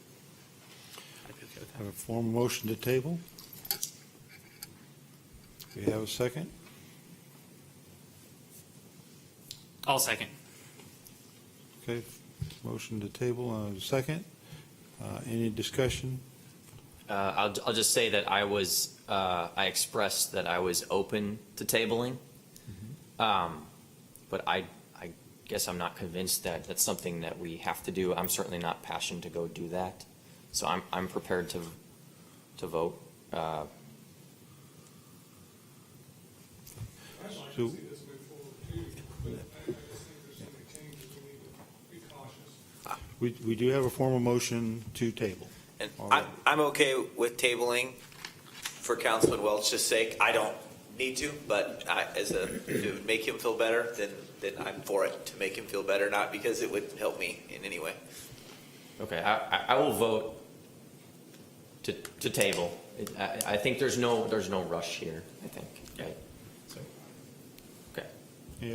I'd be okay with that. Have a formal motion to table. Do we have a second? I'll second. Okay, motion to table, second. Any discussion? I'll just say that I expressed that I was open to tabling, but I guess I'm not convinced that that's something that we have to do. I'm certainly not passionate to go do that, so I'm prepared to vote. I'd like So- to see this move forward too, but I just think there's so many changes, we need to be cautious. We do have a formal motion to table. And All right. I'm okay with tabling for Councilman Welch's sake. I don't need to, but to make him feel better, then I'm for it, to make him feel better, not because it would help me in any way. Okay, I will vote to table. I think there's no rush here, I think, right? So, okay. Any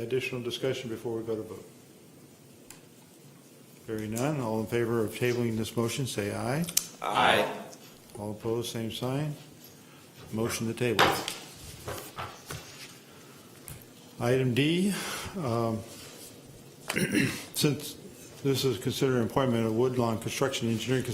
additional discussion before we go to vote? Hearing none, all in favor of tabling this motion, say aye. Aye. All opposed, same sign. Motion to table. Item D, since this is considered an appointment of Woodlawn Construction Engineering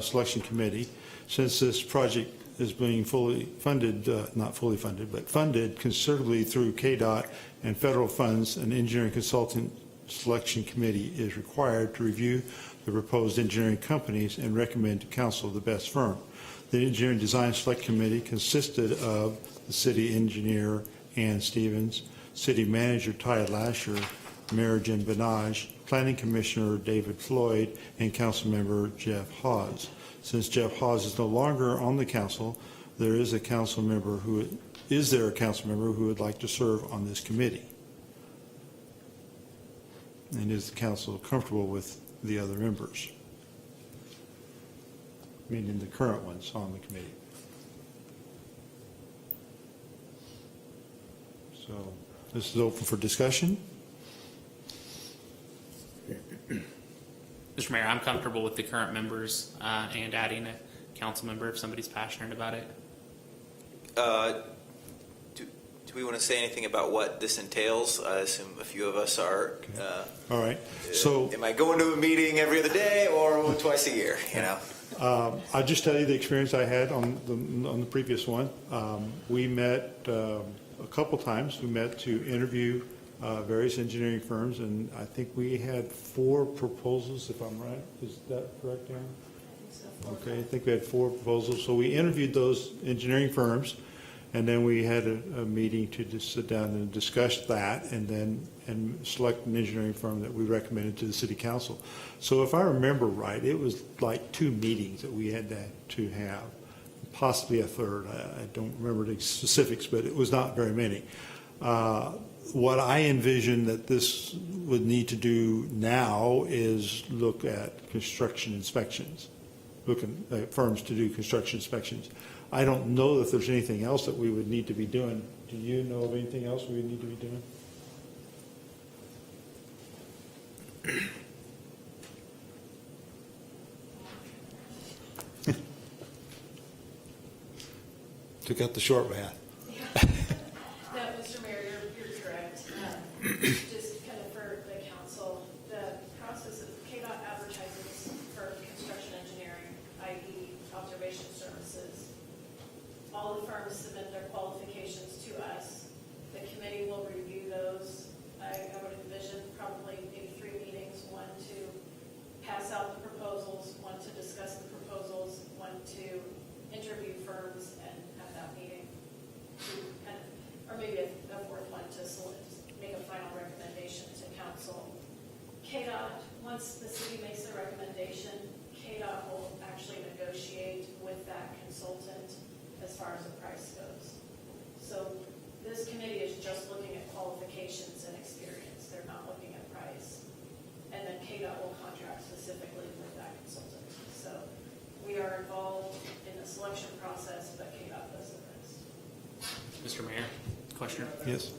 Selection Committee, since this project is being fully funded, not fully funded, but funded considerably through KDOT and federal funds, an engineering consultant selection committee is required to review the proposed engineering companies and recommend to council the best firm. The engineering design select committee consisted of the city engineer Ann Stevens, city manager Ty Lasher, Mayor Jim Benage, planning commissioner David Floyd, and council member Jeff Hawes. Since Jeff Hawes is no longer on the council, is there a council member who would like to serve on this committee? And is the council comfortable with the other members? Meaning the current ones on the committee. So this is open for discussion. Mr. Mayor, I'm comfortable with the current members and adding a council member if somebody's passionate about it. Do we want to say anything about what this entails? I assume a few of us are. All right. So Am I going to a meeting every other day or twice a year? I'll just tell you the experience I had on the previous one. We met a couple times. We met to interview various engineering firms, and I think we had 4 proposals, if I'm right. Is that correct, Aaron? Okay, I think we had 4 proposals. So we interviewed those engineering firms, And then we had a meeting to just sit down and discuss that and select an engineering firm that we recommended to the city council. So if I remember right, it was like 2 meetings that we had to have, possibly a third. I don't remember the specifics, but it was not very many. What I envision that this would need to do now is look at construction inspections, looking at firms to do construction inspections. I don't know that there's anything else that we would need to be doing. Do you know of anything else we would need to be doing? Took out the short path. No, Mr. Mayor, you're correct. Just kind of for the council, the process of KDOT advertises for construction engineering, i.e. observation services. All the firms submit their qualifications to us. The committee will review those. I would envision probably maybe 3 meetings, one to pass out the proposals, one to discuss the proposals, one to interview firms and have that meeting. Or maybe a 4th one to make a final recommendation to council. KDOT, once the city makes a recommendation, KDOT will actually negotiate with that consultant as far as the price goes. So this committee is just looking at qualifications and experience. They're not looking at price. And then KDOT will contract specifically with that consultant. So we are involved in the selection process, but KDOT does the rest. Mr. Mayor, question? Yes.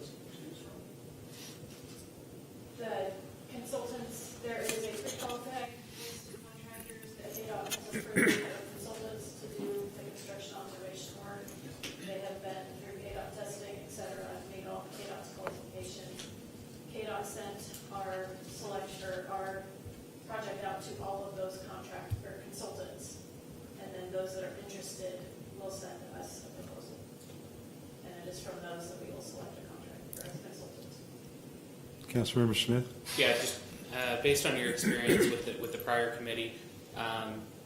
The consultants, there is a pre-qualified list of contractors that KDOT has approved for consultants to do the construction observation work. They have been through KDOT testing, et cetera, and meet all KDOT's qualifications. KDOT sent our project out to all of those consultants, and then those that are interested will send us a proposal. And it is from those that we will select a contractor as consultants. Councilmember Smith? Yeah, just based on your experience with the prior committee,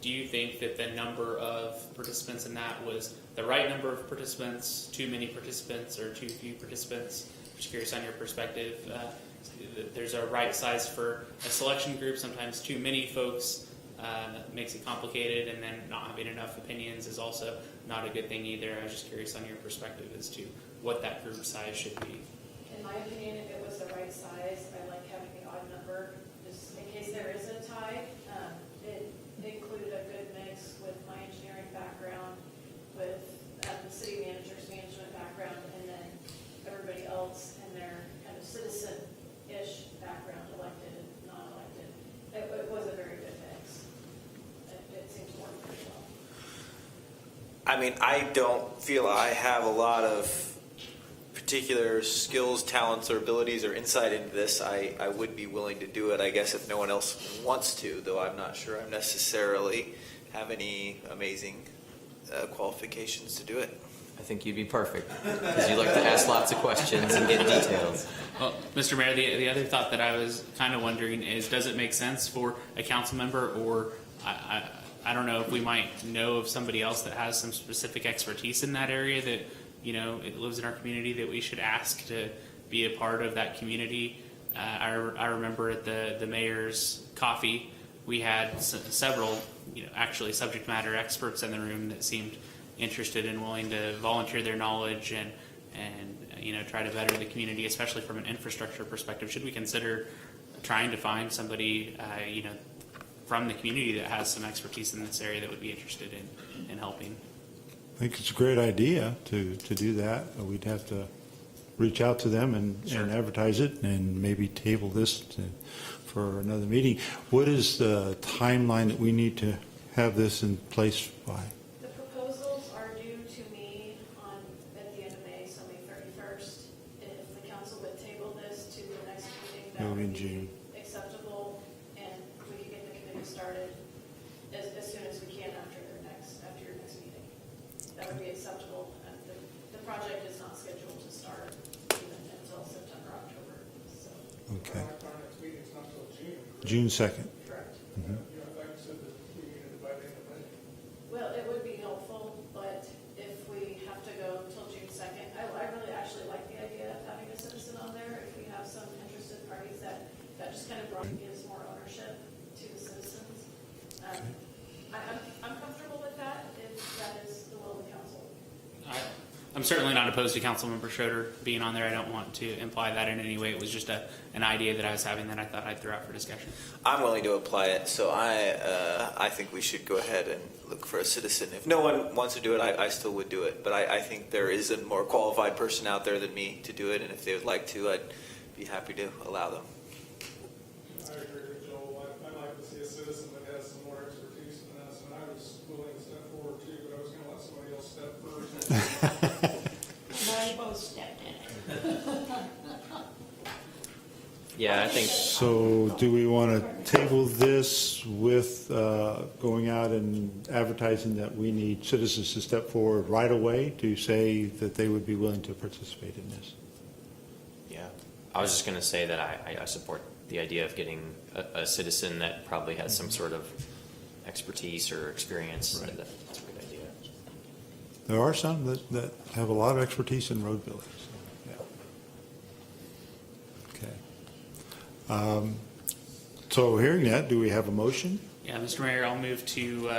do you think that the number of participants in that was the right number of participants, too many participants, or too few participants? Just curious on your perspective. There's a right size for a selection group. Sometimes too many folks makes it complicated, and then not having enough opinions is also not a good thing either. I was just curious on your perspective as to what that group size should be. In my opinion, it was the right size. I like having the odd number, just in case there is a tie. It included a good mix with my engineering background, with the city manager's management background, and then everybody else and their kind of citizen-ish background, elected and non-elected. It was a very good mix. It seemed to work pretty well. I mean, I don't feel I have a lot of particular skills, talents, or abilities or insight into this. I would be willing to do it, I guess, if no one else wants to, though I'm not sure I necessarily have any amazing qualifications to do it. I think you'd be perfect, because you like to ask lots of questions and get details. Well, Mr. Mayor, the other thought that I was kind of wondering is, does it make sense for a council member, or I don't know if we might know of somebody else that has some specific expertise in that area that, you know, it lives in our community, that we should ask to be a part of that community. I remember at the mayor's coffee, we had several, actually subject matter experts in the room that seemed interested and willing to volunteer their knowledge and try to better the community, especially from an infrastructure perspective. Should we consider trying to find somebody, from the community that has some expertise in this area that would be interested in helping? I think it's a great idea to do that. We'd have to reach out to them and advertise it and maybe table this for another meeting. What is the timeline that we need to have this in place by? The proposals are due to me at the end of May, so May 31st. If the council would table this to the next meeting, that Maybe in would June. be acceptable, and we could get the committee started as soon as we can after your next meeting. That would be acceptable. The project is not scheduled to start even until September, October. So. Okay. Our next meeting's not until June. June 2nd. Correct. Mhm. Like I said, that we needed it by the end of May. Well, it would be helpful, but if we have to go until June 2nd, I'm certainly not opposed to Councilmember Schroeder being on there. I don't want to imply that in any way. It was just an idea that I was having that I thought I'd throw out for discussion. I'm willing to apply it, so I think we should go ahead and look for a citizen. If no one wants to do it, I still would do it. But I think there is a more qualified person out there than me to do it, and if they would like to, I'd be happy to allow them. I agree with Joel. I'd like to see a citizen that has some more expertise than us, and I was willing to step forward too, but I was gonna let somebody else step first. Now you both stepped in it. Yeah, I think, So do we want to table this with going out and advertising that we need citizens to step forward right away to say that they would be willing to participate in this? yeah, I was just going to say that I support the idea of getting a citizen that probably has some sort of expertise or experience. Right. That's a good idea. There are some that have a lot of expertise in road building. So, yeah. Okay. So hearing that, do we have a motion? Yeah, Mr. Mayor, I'll move to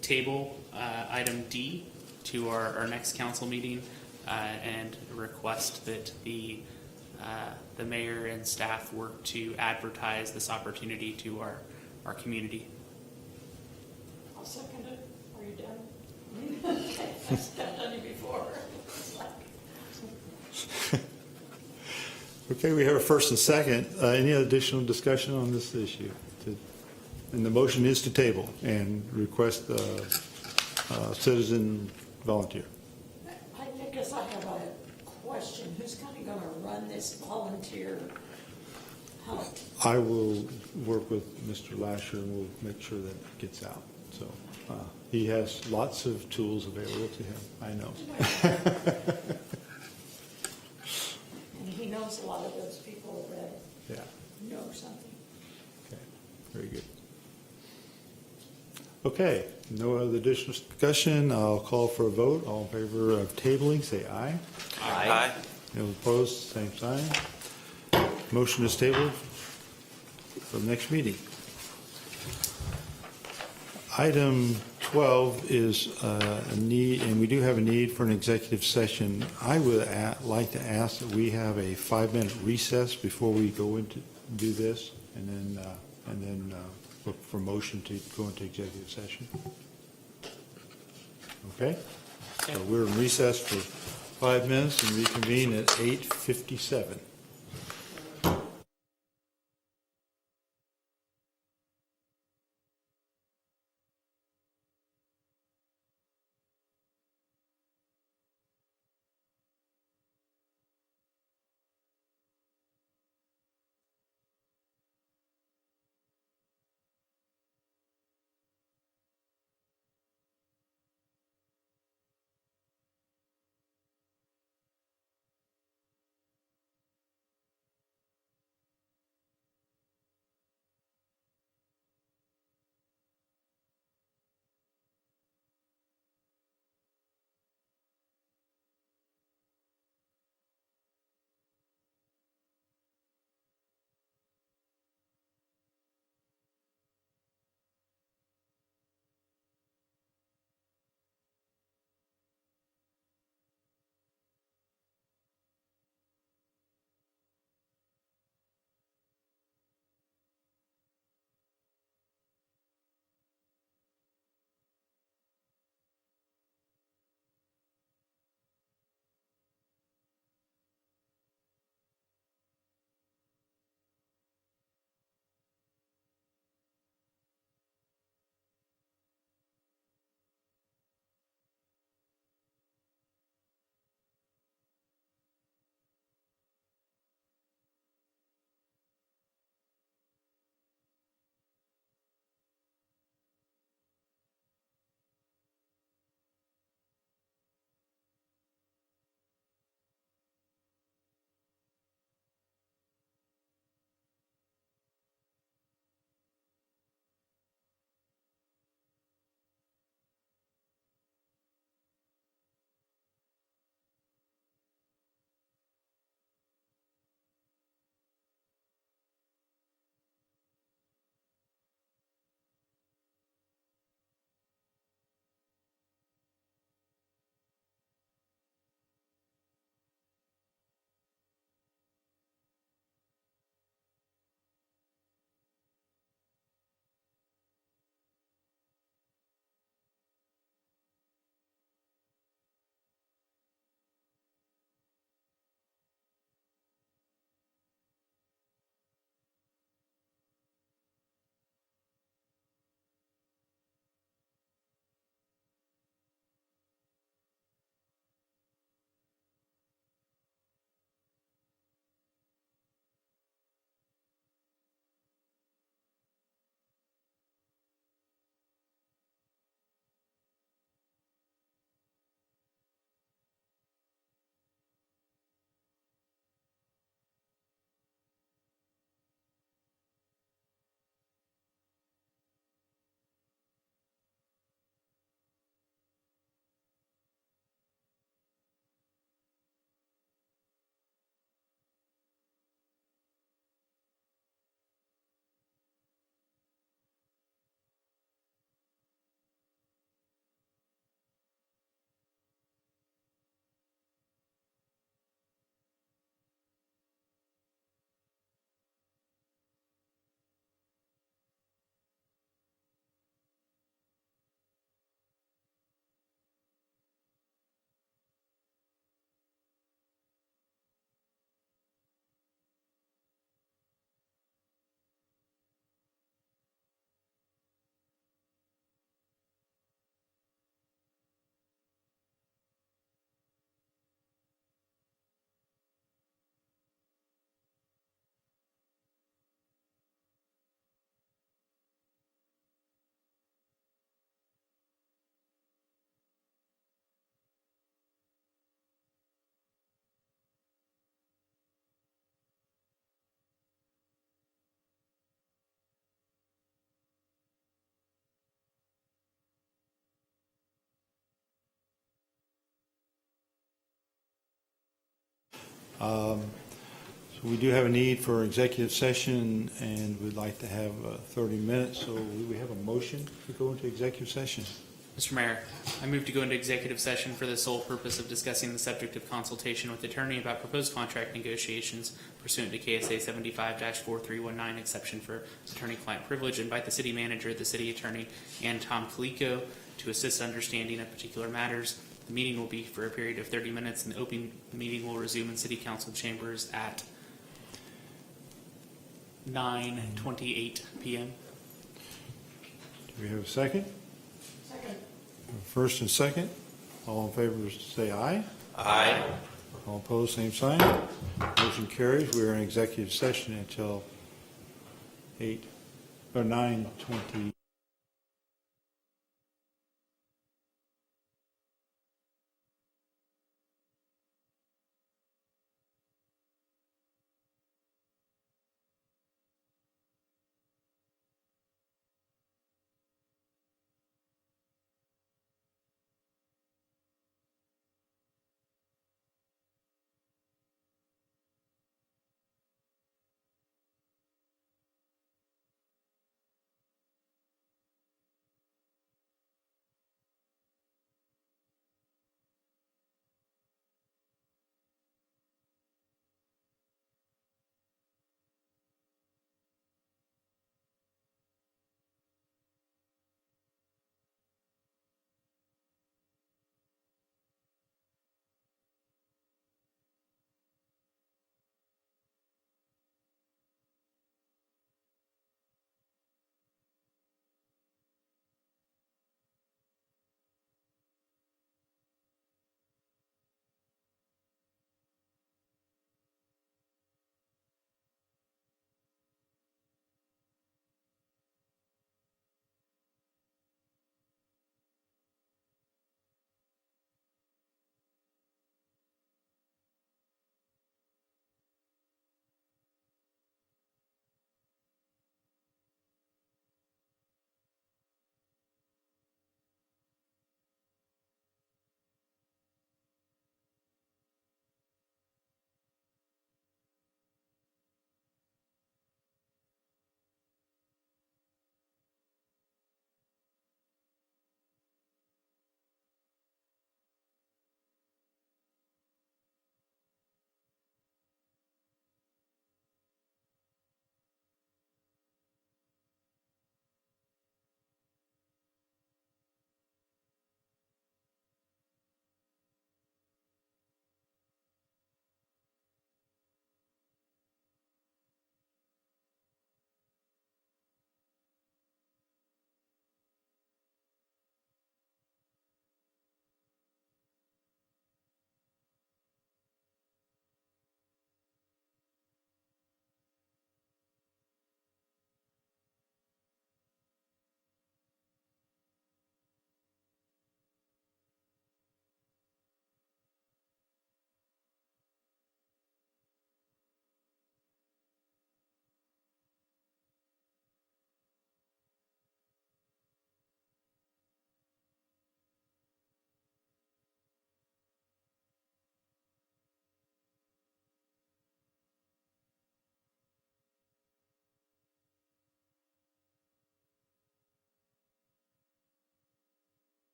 table item D to our next council meeting and request that the mayor and staff work to advertise this opportunity to our community. I'll second it. Are you done? I've done it before. Okay, we have a first and second. Any additional discussion on this issue? And the motion is to table and request citizen volunteer. I guess I have a question. Who's kind of going to run this volunteer hunt? I will work with Mr. Lasher and we'll make sure that it gets out. So he has lots of tools available to him, I know. And he knows a lot of those people that Yeah, know something. okay, very good. Okay, no other additional discussion. I'll call for a vote. All in favor of tabling, say aye. Aye. Anyone opposed, same sign. Motion is tabled for the next meeting. Item 12 is a need, and we do have a need for an executive session. I would like to ask that we have a 5-minute recess before we go into do this, and then look for motion to go into executive session. Okay? So we're in recess for 5 minutes and reconvene at 8:57. So we do have a need for executive session, and we'd like to have 30 minutes. So we have a motion to go into executive session. Mr. Mayor, I move to go into executive session for the sole purpose of discussing the subject of consultation with attorney about proposed contract negotiations pursuant to KSA 75-4319, exception for attorney-client privilege. Invite the city manager, the city attorney, and Tom Calico to assist understanding of particular matters. The meeting will be for a period of 30 minutes, and the open meeting will resume in city council chambers at 9:28 p.m. Do we have a second? Second. First and second. All in favor say aye. Aye. All opposed, same sign. Motion carries. We are in executive session until 9:20.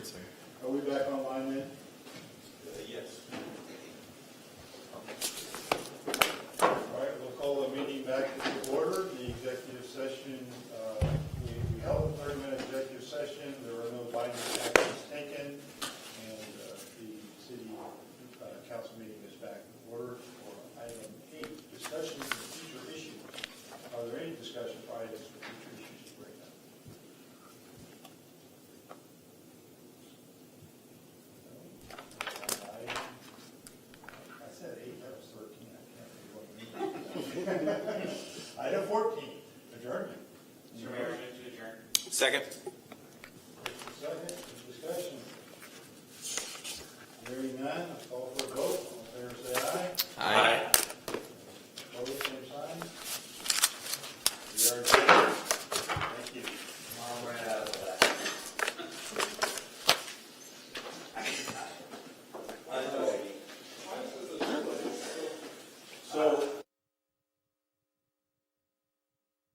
Are we back online then? Yes. All right, we'll call the meeting back to order. The executive session, we held a 30-minute executive session. There were no binding actions taken, and the city council meeting is back in order for item 8, discussions of future issues. Are there any discussion for items for future issues right now? I said 8, that was 13. I can't remember what I mean. Item 14, adjournment. Second. Second, discussion. Hearing none, I'll call for a vote. All in favor, say aye. Aye.